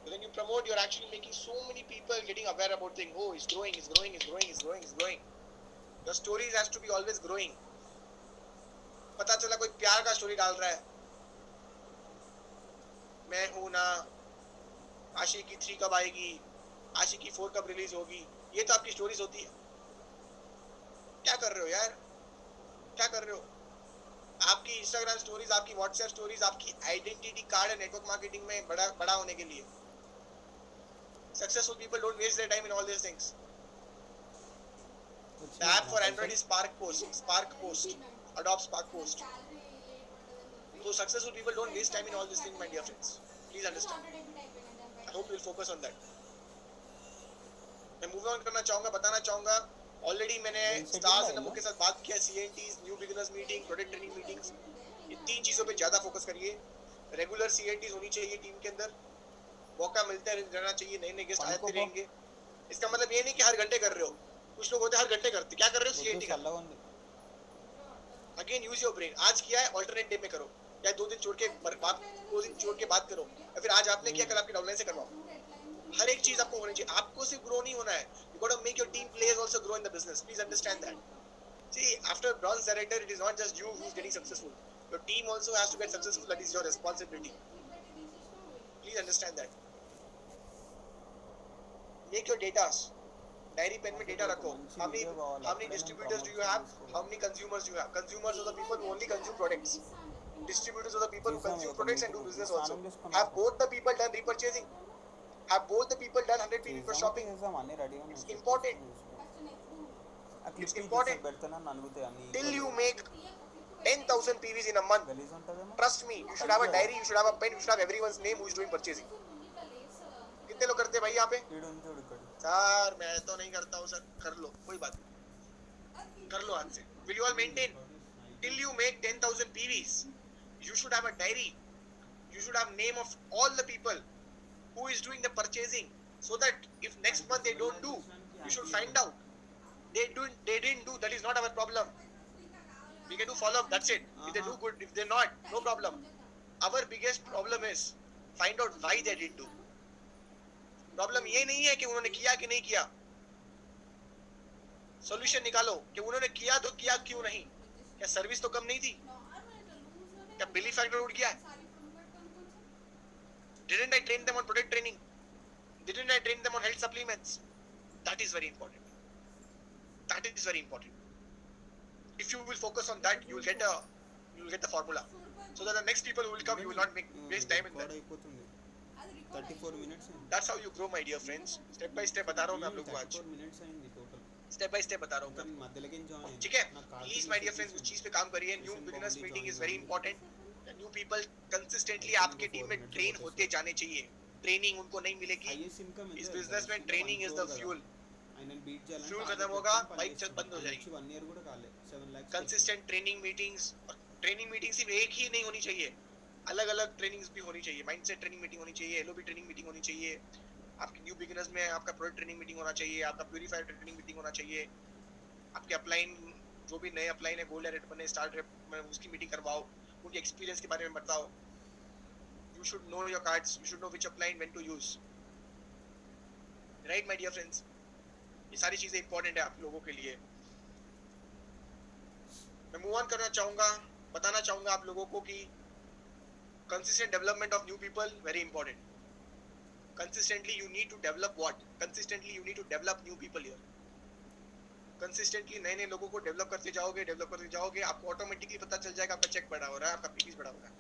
When you promote, you're actually making so many people getting aware about things. Oh, it's growing, it's growing, it's growing, it's growing, it's growing. Your stories has to be always growing. पता चला कोई प्यार का story डाल रहा है, मैं हूं ना, आशिकी 3 कब आएगी, आशिकी 4 कब रिलीज होगी, ये तो आपकी स्टोरीज होती है. क्या कर रहे हो यार, क्या कर रहे हो? आपकी इंस्टाग्राम स्टोरीज, आपकी व्हाट्सएप स्टोरीज, आपकी आइडेंटिटी कार्ड है नेटवर्क मार्केटिंग में बड़ा होने के लिए. Successful people don't waste their time in all these things. The app for Android is Spark Post. Adobe Spark Post. So successful people don't waste time in all these things, my dear friends. Please understand. I hope you will focus on that. मैं move on करना चाहूँगा, बताना चाहूँगा, already मैंने stars and नमो के साथ बात किया, CNTs, new beginners meeting, product training meetings, ये 3 चीज़ों पे ज़्यादा फोकस करिए. रेगुलर CNTs होनी चाहिए टीम के अंदर, मौका मिलते रहना चाहिए, नए नए गेस्ट आते रहेंगे. इसका मतलब ये नहीं कि हर घंटे कर रहे हो, कुछ लोग होते हैं हर घंटे करते, क्या कर रहे हो? CNT का. Again use your brain. आज किया है, ऑल्टरनेट डे में करो, या 2 दिन छोड़ के बात करो, या फिर आज आपने किया, कल आपके डाउनलाइन से करवाओ. हर एक चीज आपको होनी चाहिए, आपको सिर्फ ग्रो नहीं होना है, you got to make your team players also grow in the business. Please understand that. See, after bronze director, it is not just you who's getting successful. Your team also has to get successful. That is your responsibility. Please understand that. Make your data. Diary pen में data रखो. How many distributors do you have? How many consumers do you have? Consumers are the people who only consume products. Distributors are the people who consume products and do business also. Have both the people done repurchasing? Have both the people done 100 PV for shopping? It's important. It's important. Till you make 10,000 PVs in a month, trust me, you should have a diary, you should have a pen, you should have everyone's name who is doing purchasing. कितने लोग करते हैं भाई यहाँ पे? Sir मैं तो नहीं करता हूँ सर. कर लो, कोई बात नहीं, कर लो आज से. Will you all maintain? Till you make 10,000 PVs, you should have a diary. You should have name of all the people who is doing the purchasing, so that if next month they don't do, you should find out. They didn't do, that is not our problem. We can do follow up, that's it. If they do good, if they're not, no problem. Our biggest problem is find out why they didn't do. Problem ये नहीं है कि उन्होंने किया कि नहीं किया. Solution निकालो कि उन्होंने किया तो किया क्यों नहीं. क्या सर्विस तो कम नहीं थी? क्या बिली फैक्टर उठ गया? Didn't I train them on product training? Didn't I train them on health supplements? That is very important. That is very important. If you will focus on that, you will get the formula. So that the next people who will come, you will not waste time in that. 34 minutes. That's how you grow, my dear friends. Step by step बता रहा हूँ मैं आप लोगों को आज. 34 minutes आएंगे total. Step by step बता रहा हूँ मैं आपको. ठीक है? Please, my dear friends, उस चीज पे काम करिए. New beginners meeting is very important. The new people consistently आपके टीम में train होते जाने चाहिए. Training उनको नहीं मिलेगी. इस business में training is the fuel. Fuel खत्म होगा, बाइक चल बंद हो जाएगी. 1 year కూడా కాలే 7 lakhs. कंसिस्टेंट ट्रेनिंग मीटिंग्स, और ट्रेनिंग मीटिंग सिर्फ एक ही नहीं होनी चाहिए, अलग अलग ट्रेनिंग्स भी होनी चाहिए. माइंडसेट ट्रेनिंग मीटिंग होनी चाहिए, एलओबी ट्रेनिंग मीटिंग होनी चाहिए, आपके न्यू बिगिनर्स में आपका प्रोडक्ट ट्रेनिंग मीटिंग होना चाहिए, आपका प्यूरीफायर ट्रेनिंग मीटिंग होना चाहिए, आपके अपलाइन जो भी नए अपलाइन है, गोल्ड रेट बने, स्टार्ट रेट में, उसकी मीटिंग करवाओ, उनके एक्सपीरियंस के बारे में बताओ. You should know your cards, you should know which upline when to use, right my dear friends. ये सारी चीजें इंपॉर्टेंट है आप लोगों के लिए. मैं मूव ऑन करना चाहूंगा, बताना चाहूंगा आप लोगों को कि consistent development of new people very important. Consistently you need to develop what? Consistently you need to develop new people here. Consistently नए नए लोगों को डेवलप करते जाओगे, आपको ऑटोमेटिकली पता चल जाएगा आपका चेक बढ़ा हो रहा है, आपका पीवीज बढ़ा हो रहा है.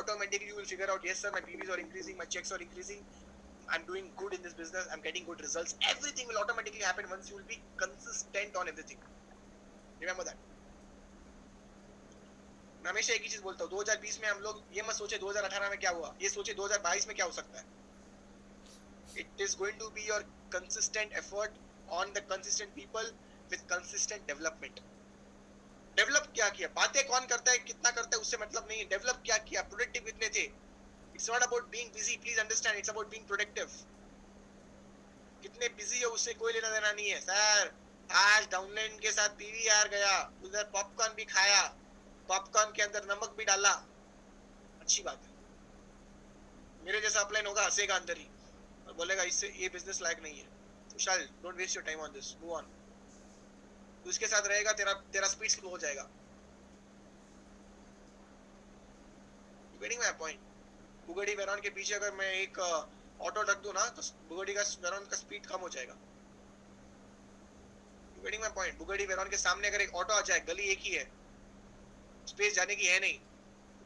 Automatically you will figure out, yes sir, my PVs are increasing, my checks are increasing, I'm doing good in this business, I'm getting good results. Everything will automatically happen once you will be consistent on everything. Remember that. मैं हमेशा एक ही चीज बोलता हूँ, 2020 में हम लोग ये मत सोचे 2018 में क्या हुआ, ये सोचे 2022 में क्या हो सकता है. It is going to be your consistent effort on the consistent people with consistent development. Develop क्या किया, बातें कौन करता है, कितना करता है, उससे मतलब नहीं है. डेवलप क्या किया, प्रोडक्टिव कितने थे. It's not about being busy, please understand, it's about being productive. कितने बिजी है उससे कोई लेना देना नहीं है. सर आज डाउनलाइन के साथ पीवीआर गया, उधर पॉपकॉर्न भी खाया, पॉपकॉर्न के अंदर नमक भी डाला, अच्छी बात है. मेरे जैसा अपलाइन होगा हंसेगा अंदर ही और बोलेगा इससे ये बिजनेस लायक नहीं है. Vishal don't waste your time on this, move on. तो इसके साथ रहेगा तेरा स्पीड स्लो हो जाएगा. You getting my point. Bugatti Veyron के पीछे अगर मैं एक ऑटो रख दूं ना तो बुगाटी का वेरॉन का स्पीड कम हो जाएगा. You getting my point. Bugatti Veyron के सामने अगर एक ऑटो आ जाए, गली एक ही है, स्पेस जाने की है नहीं,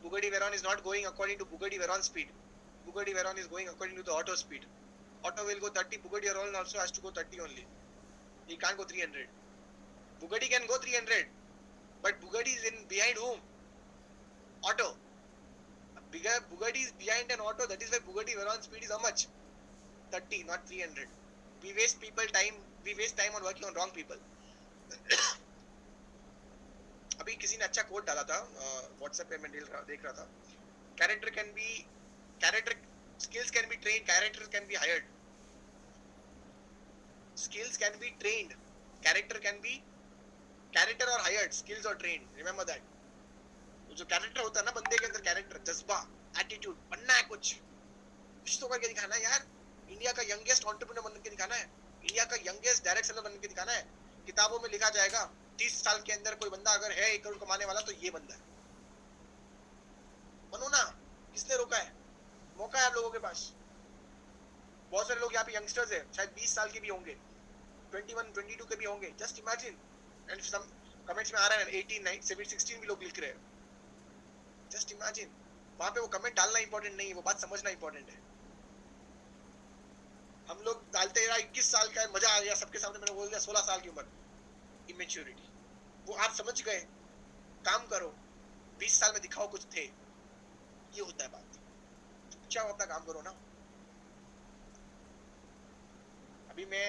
Bugatti Veyron is not going according to Bugatti Veyron speed. Bugatti Veyron is going according to the auto speed. Auto will go 30, Bugatti Veron also has to go 30 only. He can't go 300. Bugatti can go 300, but Bugatti is in behind whom? Auto. Bigger Bugatti is behind an auto. That is why Bugatti Veron speed is how much? 30, not 300. We waste people time. We waste time on working on wrong people. अभी किसी ने अच्छा coat डाला था WhatsApp पे, मैं देख रहा था. Character skills can be trained, character can be hired. Skills can be trained, character or hired, skills or trained. Remember that. जो कैरेक्टर होता है ना बंदे के अंदर, कैरेक्टर, जज्बा, एटीट्यूड, बनना है कुछ तो करके दिखाना है यार. इंडिया का यंगेस्ट एंटरप्रेन्योर बन के दिखाना है, इंडिया का यंगेस्ट डायरेक्ट सेलर बन के दिखाना है. किताबों में लिखा जाएगा 30 साल के अंदर कोई बंदा अगर है 1 करोड़ कमाने वाला तो ये बंदा है. बनो ना, किसने रोका है. मौका है आप लोगों के पास. बहुत सारे लोग यहाँ पे यंगस्टर्स है, शायद 20 साल के भी होंगे, 21, 22 के भी होंगे. Just imagine. And some comments में आ रहा है 18, 9, 16 भी लोग लिख रहे हैं. Just imagine. वहां पे वो कमेंट डालना इंपॉर्टेंट नहीं है, वो बात समझना इंपॉर्टेंट है. हम लोग डालते हैं 21 साल का है, मजा आ गया, सबके सामने मैंने बोल दिया 16 साल की उम्र. इमेच्योरिटी. वो आप समझ गए, काम करो, 20 साल में दिखाओ कुछ थे, ये होता है बात. चुपचाप अपना काम करो ना. अभी मैं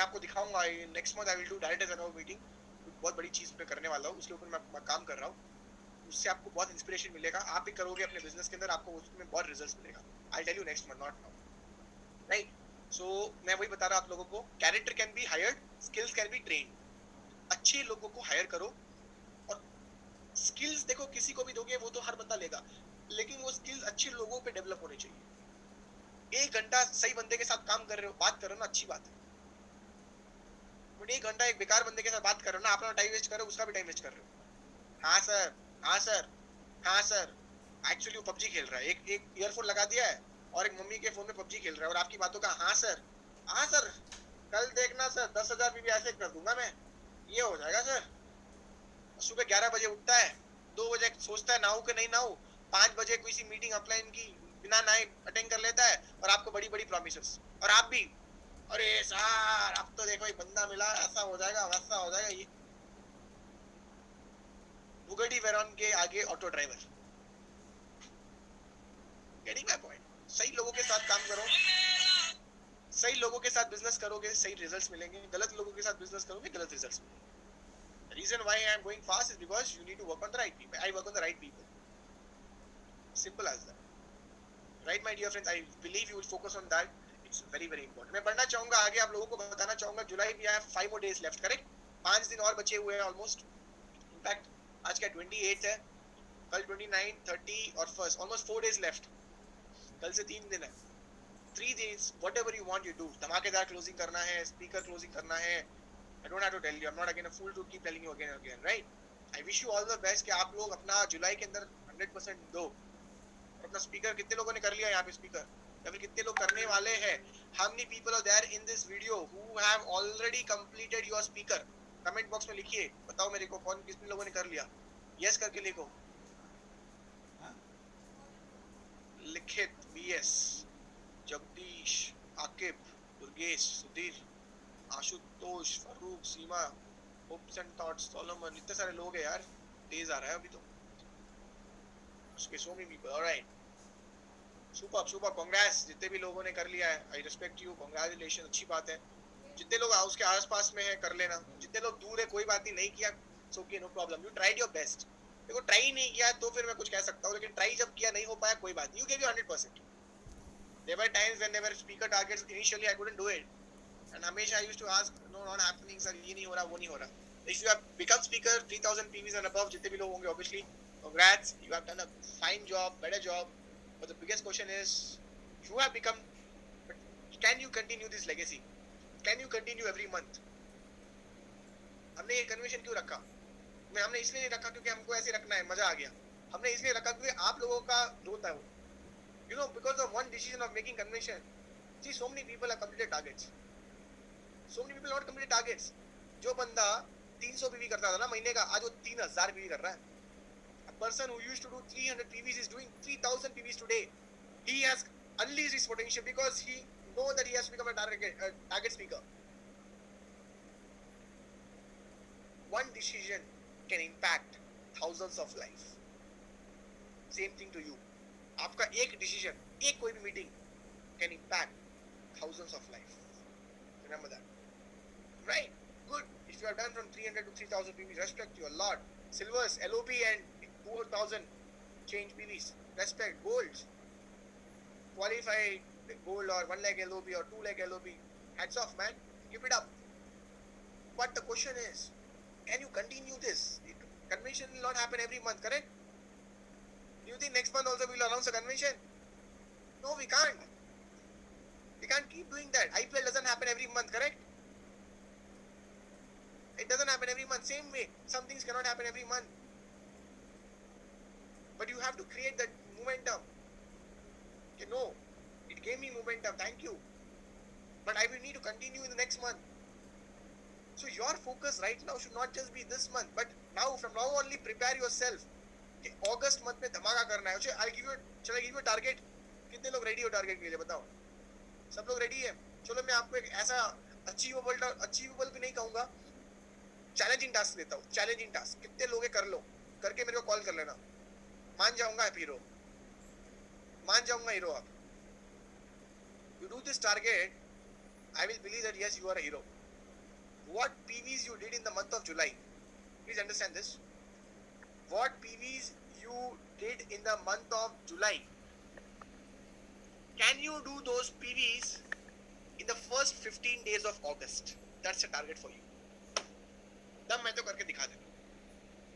आपको दिखाऊंगा next month. I will do directors annual meeting. बहुत बड़ी चीज पे करने वाला हूँ, उसके ऊपर मैं काम कर रहा हूँ. उससे आपको बहुत इंस्पिरेशन मिलेगा, आप भी करोगे अपने बिजनेस के अंदर, आपको उसमें बहुत रिजल्ट्स मिलेगा. I tell you next month, not now, right. So मैं वही बता रहा आप लोगों को, character can be hired, skills can be trained. अच्छे लोगों को हायर करो. और स्किल्स देखो, किसी को भी दोगे वो तो हर बंदा लेगा, लेकिन वो स्किल्स अच्छे लोगों पे डेवलप होने चाहिए. 1 घंटा सही बंदे के साथ काम कर रहे हो, बात कर रहे हो ना, अच्छी बात है. बट 1 घंटा एक बेकार बंदे के साथ बात कर रहे हो ना, अपना टाइम वेस्ट कर रहे हो, उसका भी टाइम वेस्ट कर रहे हो. हाँ सर, हाँ सर, हाँ सर. एक्चुअली वो पबजी खेल रहा है, एक ईयरफोन लगा दिया है और एक मम्मी के फोन में पबजी खेल रहा है, और आपकी बातों का हाँ सर, हाँ सर, कल देखना सर 10,000 भी ऐसे कर दूंगा मैं, ये हो जाएगा सर. सुबह 11 बजे उठता है, 2 बजे सोचता है नहाऊं कि नहीं नहाऊं, 5 बजे कोई सी मीटिंग अपलाइन की बिना नहाए अटेंड कर लेता है, और आपको बड़ी बड़ी प्रॉमिसेस. और आप भी, अरे सर अब तो देखो एक बंदा मिला, ऐसा हो जाएगा वैसा हो जाएगा. ये बुगाटी वेरॉन के आगे auto driver. Getting my point. सही लोगों के साथ काम करो, सही लोगों के साथ बिजनेस करोगे, सही रिजल्ट्स मिलेंगे. गलत लोगों के साथ बिजनेस करोगे, गलत रिजल्ट्स मिलेंगे. The reason why I am going fast is because you need to work on the right people. I work on the right people. Simple as that. Right my dear friends, I believe you will focus on that. It's very very important. मैं बढ़ना चाहूंगा आगे, आप लोगों को बताना चाहूंगा जुलाई भी है, 5 more days left, करेक्ट. 5 दिन और बचे हुए हैं ऑलमोस्ट. इनफैक्ट आज का 28 है, कल 29, 30 और 1st, ऑलमोस्ट 4 days left. कल से 3 दिन है. 3 days, whatever you want you do. धमाकेदार क्लोजिंग करना है, स्पीकर क्लोजिंग करना है. I don't have to tell you, I'm not again a fool to keep telling you again and again, right? I wish you all the best कि आप लोग अपना जुलाई के अंदर 100% दो. और अपना स्पीकर कितने लोगों ने कर लिया यहाँ पे स्पीकर, या फिर कितने लोग करने वाले हैं? How many people are there in this video who have already completed your speaker? Comment box में लिखिए, बताओ मेरे को कौन कितने लोगों ने कर लिया. यस करके लिखो. हाँ? लिखित, BS, Jagdish, Aqib, Durgesh, Sudhir, Ashutosh, Farooq, Seema, hopes and thoughts, Solomon, इतने सारे लोग हैं यार. तेज आ रहा है अभी तो. उसके so many people. Alright, super super, Congress जितने भी लोगों ने कर लिया है. आई रिस्पेक्ट यू, कांग्रेचुलेशन, अच्छी बात है. जितने लोग हाउस के आसपास में है कर लेना. जितने लोग दूर है कोई बात नहीं किया, so okay, no problem. You tried your best. देखो ट्राई नहीं किया तो फिर मैं कुछ कह सकता हूँ, लेकिन ट्राई जब किया नहीं हो पाया कोई बात नहीं. You give you 100%. There were times when there were speaker targets, initially I couldn't do it. And हमेशा I used to ask, no, not happening sir, ये नहीं हो रहा, वो नहीं हो रहा. If you have become speaker 3000 PVs and above, जितने भी लोग होंगे obviously, congrats, you have done a fine job, better job. But the biggest question is, you have become, but can you continue this legacy? Can you continue every month? हमने ये convention क्यों रखा? हमने इसलिए नहीं रखा क्योंकि हमको ऐसे रखना है, मजा आ गया. हमने इसलिए रखा क्योंकि आप लोगों का ग्रोथ है वो. You know, because of one decision of making convention, see, so many people have completed targets. So many people not completed targets. जो बंदा 300 PV करता था ना महीने का, आज वो 3000 PV कर रहा है. A person who used to do 300 PVs is doing 3000 PVs today. He has unleashed his potential because he know that he has to become a target speaker. One decision can impact thousands of lives. Same thing to you. आपका एक decision, एक कोई भी meeting can impact thousands of life. Remember that. Right? Good. If you have done from 300 to 3000 PVs, respect you a lot. Silvers, LOP and 2000 change PVs. Respect. Golds. Qualified gold or 1 lakh LOP or 2 lakh LOP. Hats off, man. Keep it up. But the question is, can you continue this? Convention will not happen every month, correct? Do you think next month also we will announce a convention? No, we can't. We can't keep doing that. IPL doesn't happen every month, correct? It doesn't happen every month. Same way, some things cannot happen every month. But you have to create that momentum. Okay, no, it gave me momentum. Thank you. But I will need to continue in the next month. So your focus right now should not just be this month, but now, from now only, prepare yourself. कि अगस्त month में धमाका करना है. I'll give you a target. कितने लोग ready हो target के लिए बताओ? सब लोग रेडी है? चलो मैं आपको एक ऐसा अचीवेबल भी नहीं कहूंगा, चैलेंजिंग टास्क देता हूँ. चैलेंजिंग टास्क कितने लोग कर लो, करके मेरे को कॉल कर लेना. मान जाऊंगा आप हीरो, मान जाऊंगा हीरो आप. You do this target, I will believe that yes, you are a hero. What PVs you did in the month of July? Please understand this. What PVs you did in the month of July? Can you do those PVs in the first 15 days of August? That's a target for you. तब मैं तो करके दिखा दूँ.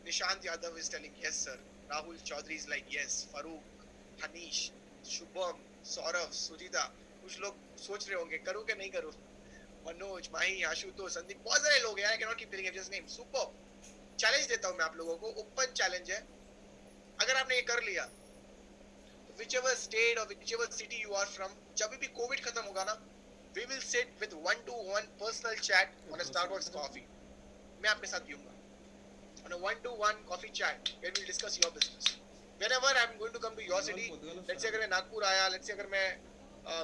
Nishant Yadav is telling yes sir. Rahul Chaudhary is like yes. Farooq, Hanish, Shubham, Saurav, Sujita. कुछ लोग सोच रहे होंगे करूँ कि नहीं करूँ. मनोज, माही, आशुतोष, संदीप, बहुत सारे लोग हैं. I cannot keep telling everyone's name. Super. Challenge देता हूँ मैं आप लोगों को, ओपन चैलेंज है. अगर आपने ये कर लिया, whichever state or whichever city you are from, जब भी कोविड खत्म होगा ना, we will sit with 1-to-1 personal chat on a Starbucks coffee. मैं आपके साथ पीऊंगा. On a 1-to-1 coffee chat, where we'll discuss your business. Whenever I'm going to come to your city, let's say अगर मैं नागपुर आया, let's say अगर मैं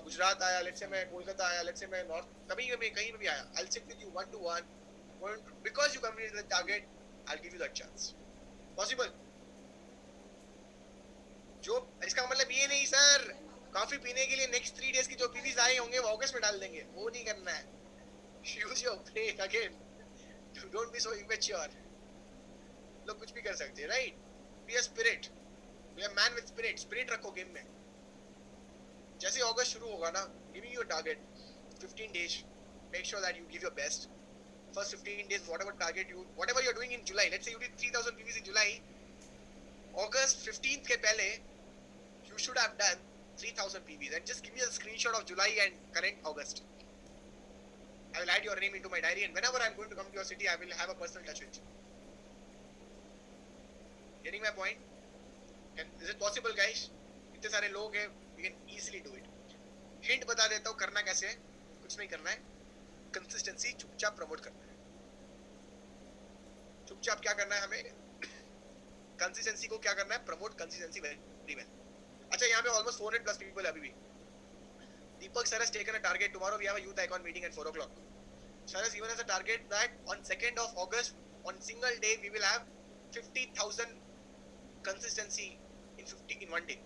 गुजरात आया, let's say मैं कोलकाता आया, let's say मैं नॉर्थ, कहीं भी आया, I'll sit with you 1-to-1. Because you completed the target, I'll give you that chance. Possible? जो इसका मतलब ये नहीं सर, कॉफी पीने के लिए नेक्स्ट 3 days की जो पीवीज आए होंगे वो अगस्त में डाल देंगे, वो नहीं करना है. Use your brain again. Don't be so immature. लोग कुछ भी कर सकते हैं, right? Be a spirit. Be a man with spirit. Spirit रखो गेम में. जैसे अगस्त शुरू होगा ना, giving you a target 15 days, make sure that you give your best. First 15 days, whatever you're doing in July, let's say you did 3000 PVs in July, August 15th के पहले you should have done 3000 PVs, and just give me a screenshot of July and current August. I will add your name into my diary, and whenever I'm going to come to your city, I will have a personal touch with you. Getting my point? Is it possible, guys? इतने सारे लोग हैं, we can easily do it. Hint बता देता हूँ करना कैसे है. कुछ नहीं करना है, कंसिस्टेंसी चुपचाप प्रमोट करना है. चुपचाप क्या करना है हमें, कंसिस्टेंसी को क्या करना है, प्रमोट कंसिस्टेंसी वेरी वेल. अच्छा, यहाँ पे ऑलमोस्ट 400 प्लस पीपल अभी भी. Deepak sir has taken a target. Tomorrow we have a youth icon meeting at 4 o'clock. Sir has given us a target that on 2nd of August, on single day, we will have 50,000 consistency in one day.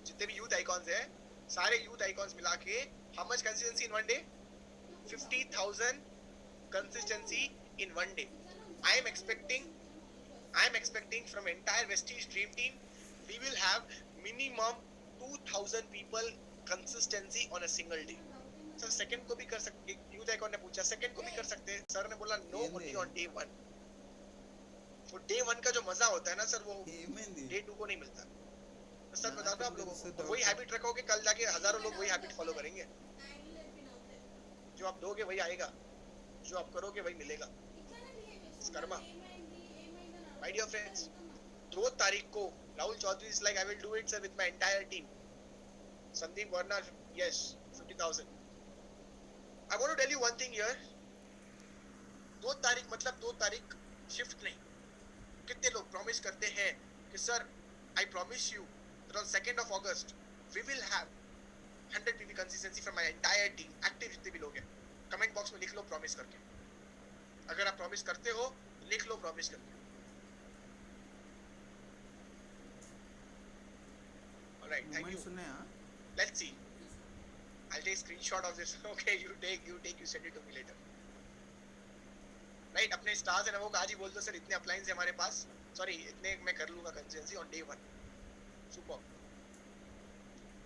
जितने भी youth icons हैं, सारे youth icons मिला के, how much consistency in one day? 50,000 consistency in one day. I am expecting from entire Vestige dream team, we will have minimum 2,000 people consistency on a single day. Sir second को भी कर सकते, youth icon ने पूछा second को भी कर सकते हैं. सर ने बोला नो, ओनली ऑन डे 1. वो डे 1 का जो मजा होता है ना सर, वो डे 2 को नहीं मिलता. तो सर बता दो आप लोगों को, वही हैबिट रखोगे, कल जाके हजारों लोग वही हैबिट फॉलो करेंगे. जो आप दोगे वही आएगा, जो आप करोगे वही मिलेगा. कर्मा. My dear friends, 2 तारीख को Rahul Chaudhary is like, I will do it sir with my entire team. Sandeep Varna, yes, 50,000. I want to tell you one thing here. 2 तारीख मतलब 2 तारीख शिफ्ट नहीं. कितने लोग प्रॉमिस करते हैं कि sir I promise you that on 2nd of August we will have 100 PV consistency from my entire team. Active जितने भी लोग हैं, कमेंट बॉक्स में लिख लो प्रॉमिस करके. अगर आप प्रॉमिस करते हो लिख लो प्रॉमिस करके. Alright, thank you. Let's see. I'll take screenshot of this. Okay, you send it to me later. Right, अपने stars and वो आज ही बोल दो सर इतने appliance है हमारे पास. Sorry, इतने मैं कर लूँगा consistency on day 1. Super.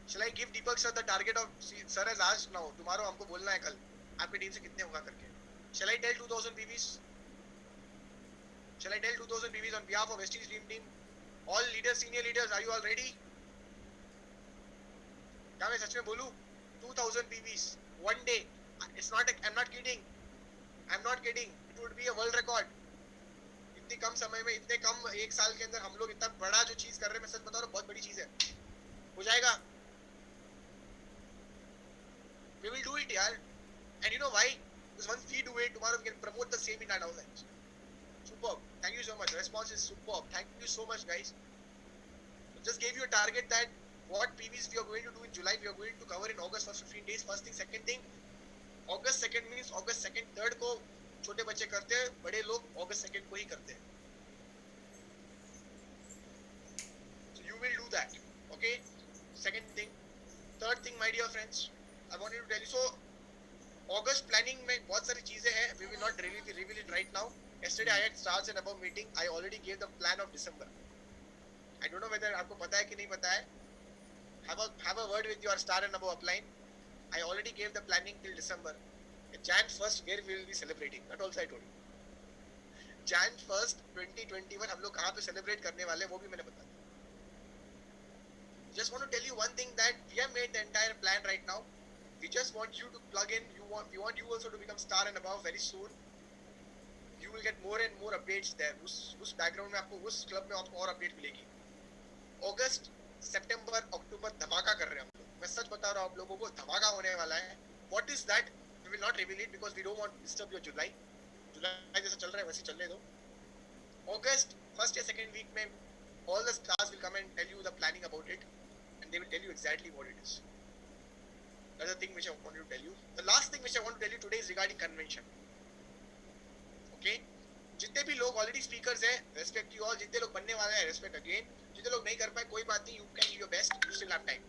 Shall I give Deepak sir the target of? Sir has asked now. Tomorrow हमको बोलना है कल आपकी टीम से कितने होगा करके. Shall I tell 2,000 PVs? Shall I tell 2,000 PVs on behalf of Vestige Dream Team? All leaders, senior leaders, are you all ready? क्या मैं सच में बोलूँ? 2,000 PVs one day. It's not. I'm not kidding. I'm not kidding. It would be a world record. इतनी कम समय में, इतने कम एक साल के अंदर हम लोग इतना बड़ा जो चीज कर रहे हैं, मैं सच बता रहा हूँ बहुत बड़ी चीज है. हो जाएगा. We will do it, yaar. And you know why? Because once we do it, tomorrow we can promote the same in our downlines. Superb. Thank you so much. The response is superb. Thank you so much, guys. Just gave you a target that what PVs we are going to do in July, we are going to cover in August first 15 days. First thing, second thing, August 2nd means August 2nd, 3rd को छोटे बच्चे करते हैं, बड़े लोग August 2nd को ही करते हैं. So you will do that, okay? Second thing, third thing, my dear friends, I wanted to tell you. So August planning में बहुत सारी चीजें हैं. We will not reveal it right now. Yesterday I had stars and above meeting. I already gave the plan of December. I don't know whether आपको पता है कि नहीं पता है. Have a word with your star and above upline. I already gave the planning till December. Jan 1st where we will be celebrating. That also I told you. Jan 1st 2021 हम लोग कहाँ पे celebrate करने वाले हैं वो भी मैंने बता दिया. Just want to tell you one thing that we have made the entire plan right now. We just want you to plug in. We want you also to become star and above very soon. You will get more and more updates there. उस background में आपको उस club में आपको और update मिलेगी. August, September, October धमाका कर रहे हैं हम लोग. मैं सच बता रहा हूँ आप लोगों को धमाका होने वाला है. What is that? We will not reveal it because we don't want to disturb your July. July जैसा चल रहा है वैसे चलने दो. August, first या second week में all the stars will come and tell you the planning about it, and they will tell you exactly what it is. That's the thing which I wanted to tell you. The last thing which I want to tell you today is regarding convention. Okay? जितने भी लोग already speakers हैं, respect you all. जितने लोग बनने वाले हैं, respect again. जितने लोग नहीं कर पाए कोई बात नहीं. You can give your best. You still have time.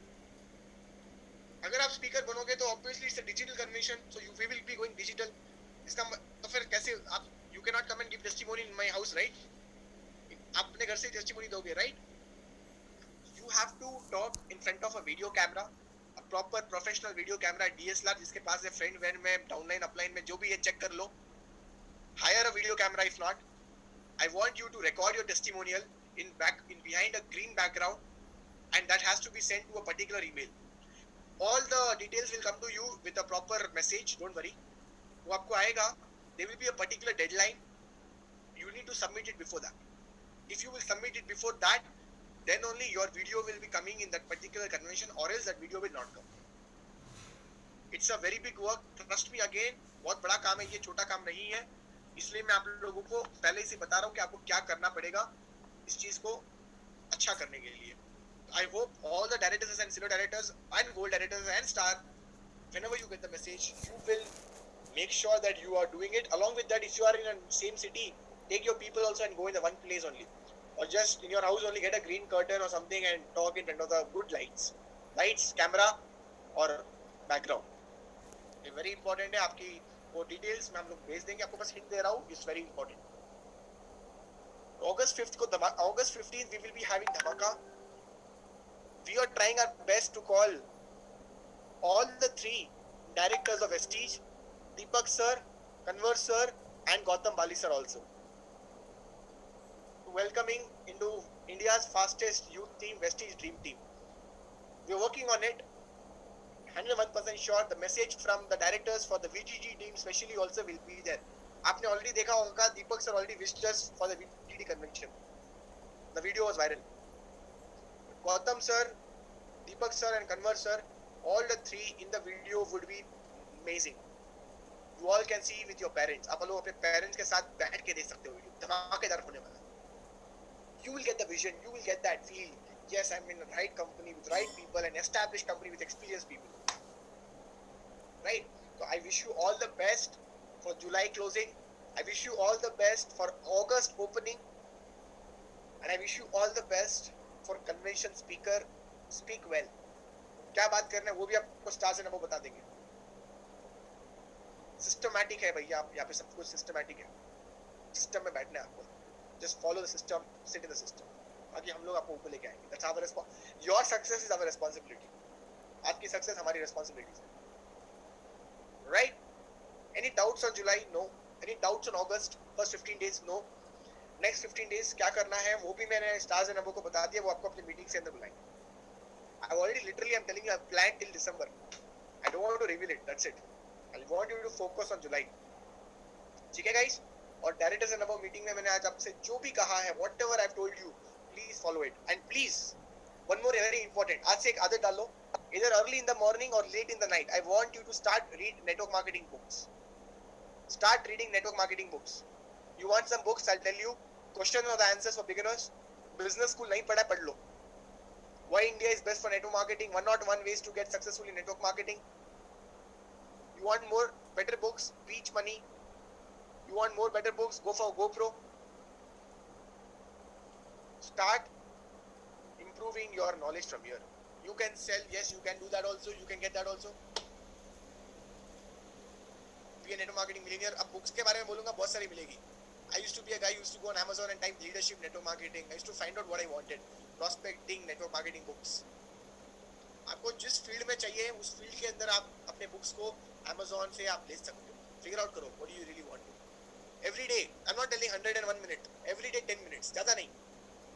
अगर आप स्पीकर बनोगे तो obviously it's a digital convention, so we will be going digital. इसका तो फिर कैसे आप you cannot come and give testimony in my house, right? आप अपने घर से testimony दोगे, right? You you have to talk in front of a video camera, a proper professional video camera, DSLR जिसके पास है फ्रंट वेन में downline upline में जो भी है चेक कर लो. Hire a video camera if not. I want you to record your testimonial in behind a green background, and that has to be sent to a particular email. All the details will come to you with a proper message. Don't worry. वो आपको आएगा. There will be a particular deadline. You need to submit it before that. If you will submit it before that, then only your video will be coming in that particular convention, or else that video will not come. It's a very big work. Trust me again. बहुत बड़ा काम है ये, छोटा काम नहीं है. इसलिए मैं आप लोगों को पहले से बता रहा हूँ कि आपको क्या करना पड़ेगा इस चीज को अच्छा करने के लिए. I hope all the directors and silver directors and gold directors and star, whenever you get the message, you will make sure that you are doing it. Along with that, if you are in the same city, take your people also and go in the one place only, or just in your house only get a green curtain or something and talk in front of the good lights, camera or background. ये very important है. आपकी वो details में हम लोग भेज देंगे. आपको बस हिंट दे रहा हूँ. It's very important. August 5th को August 15th we will be having dhamaka. We are trying our best to call all the three directors of Vestige, Deepak sir, Kanwar sir and Gautam Bali sir also, welcoming into India's fastest youth team, Vestige Dream Team. We are working on it. 101% sure the message from the directors for the VGG team especially also will be there. आपने already देखा होगा, Deepak sir already wished us for the VGG convention. The video was viral. Gautam sir, Deepak sir and Kanwar sir, all the three in the video would be amazing. You all can see with your parents. आप लोग अपने parents के साथ बैठ के देख सकते हो वीडियो. धमाकेदार होने वाला. You will get the vision. You will get that feel. Yes, I'm in the right company with right people, an established company with experienced people. Right? So I wish you all the best for July closing. I wish you all the best for August opening. And I wish you all the best for convention speaker. Speak well. क्या बात करना है वो भी आपको stars and above बता देंगे. Systematic है भैया. आप यहाँ पे सब कुछ सिस्टमैटिक है. सिस्टम में बैठना है आपको. Just follow the system, sit in the system. बाकी हम लोग आपको ऊपर लेके आएंगे. That's our responsibility. Your success is our responsibility. आपकी सक्सेस हमारी रिस्पॉन्सिबिलिटी है. Right? Any doubts on July? No. Any doubts on August? First 15 days? No. Next 15 days क्या करना है वो भी मैंने स्टार्स एंड अबव को बता दिया. वो आपको अपनी मीटिंग से अंदर बुलाएंगे. I already literally I'm telling you I've planned till December. I don't want to reveal it. That's it. I want you to focus on July. ठीक है guys? और डायरेक्टर्स एंड अबव मीटिंग में मैंने आज आपसे जो भी कहा है, whatever I've told you, please follow it. And please, one more very important. आज से एक आदत डालो. Either early in the morning or late in the night. I want you to read network marketing books. Start reading network marketing books. You want some books? I'll tell you. Questions or the answers for beginners. Business school नहीं पढ़ा, पढ़ लो. Why India is best for network marketing. 101 ways to get successful in network marketing. You want more better books? Reach Money. You want more better books? Go for GoPro. Start improving your knowledge from here. You can sell. Yes, you can do that also. You can get that also. Be a network marketing millionaire. अब books के बारे में बोलूँगा बहुत सारी मिलेगी. I used to be a guy who used to go on Amazon and type leadership network marketing. I used to find out what I wanted. Prospecting, network marketing books. आपको जिस फील्ड में चाहिए उस फील्ड के अंदर आप अपने books को Amazon से आप ले सकते हो. Figure out करो what do you really want to. Every day, I'm not telling 101 minute. Every day 10 minutes. ज़्यादा नहीं.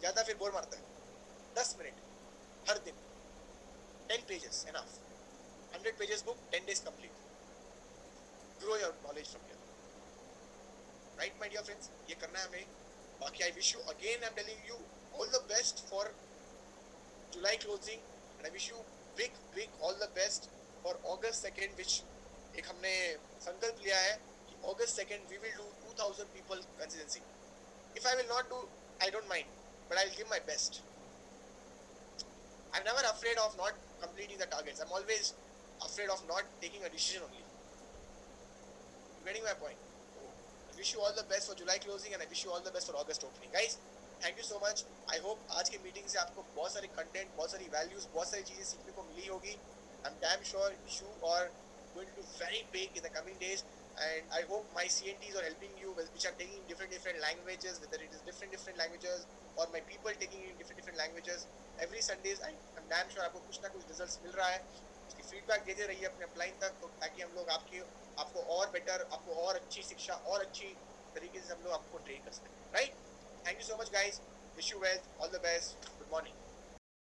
ज़्यादा फिर बोर मारता है. 10 मिनट हर दिन. 10 pages enough. 100 pages book, 10 days complete. Grow your knowledge from here. Right, my dear friends? ये करना है हमें. बाकी I wish you again. I'm telling you all the best for July closing, and I wish you big all the best for August 2nd, which एक हमने संकल्प लिया है कि August 2nd we will do 2,000 people consistency. If I will not do, I don't mind, but I'll give my best. I'm never afraid of not completing the targets. I'm always afraid of not taking a decision only. You getting my point? I wish you all the best for July closing, and I wish you all the best for August opening. Guys, thank you so much. I hope आज की meeting से आपको बहुत सारे content, बहुत सारी values, बहुत सारी चीज़ें सीखने को मिली होगी. I'm damn sure you are going to do very big in the coming days. and I hope my CNTs are helping you, which are taking different languages, whether it is different languages or my people taking in different languages. Every Sundays I'm damn sure आपको कुछ ना कुछ results मिल रहा है. उसकी feedback देते रहिए अपने अपलाइन तक, तो ताकि हम लोग आपको और बेटर, आपको और अच्छी शिक्षा और अच्छी तरीके से हम लोग आपको ट्रेन कर सकें. Right? Thank you so much guys. Wish you well, all the best, good morning.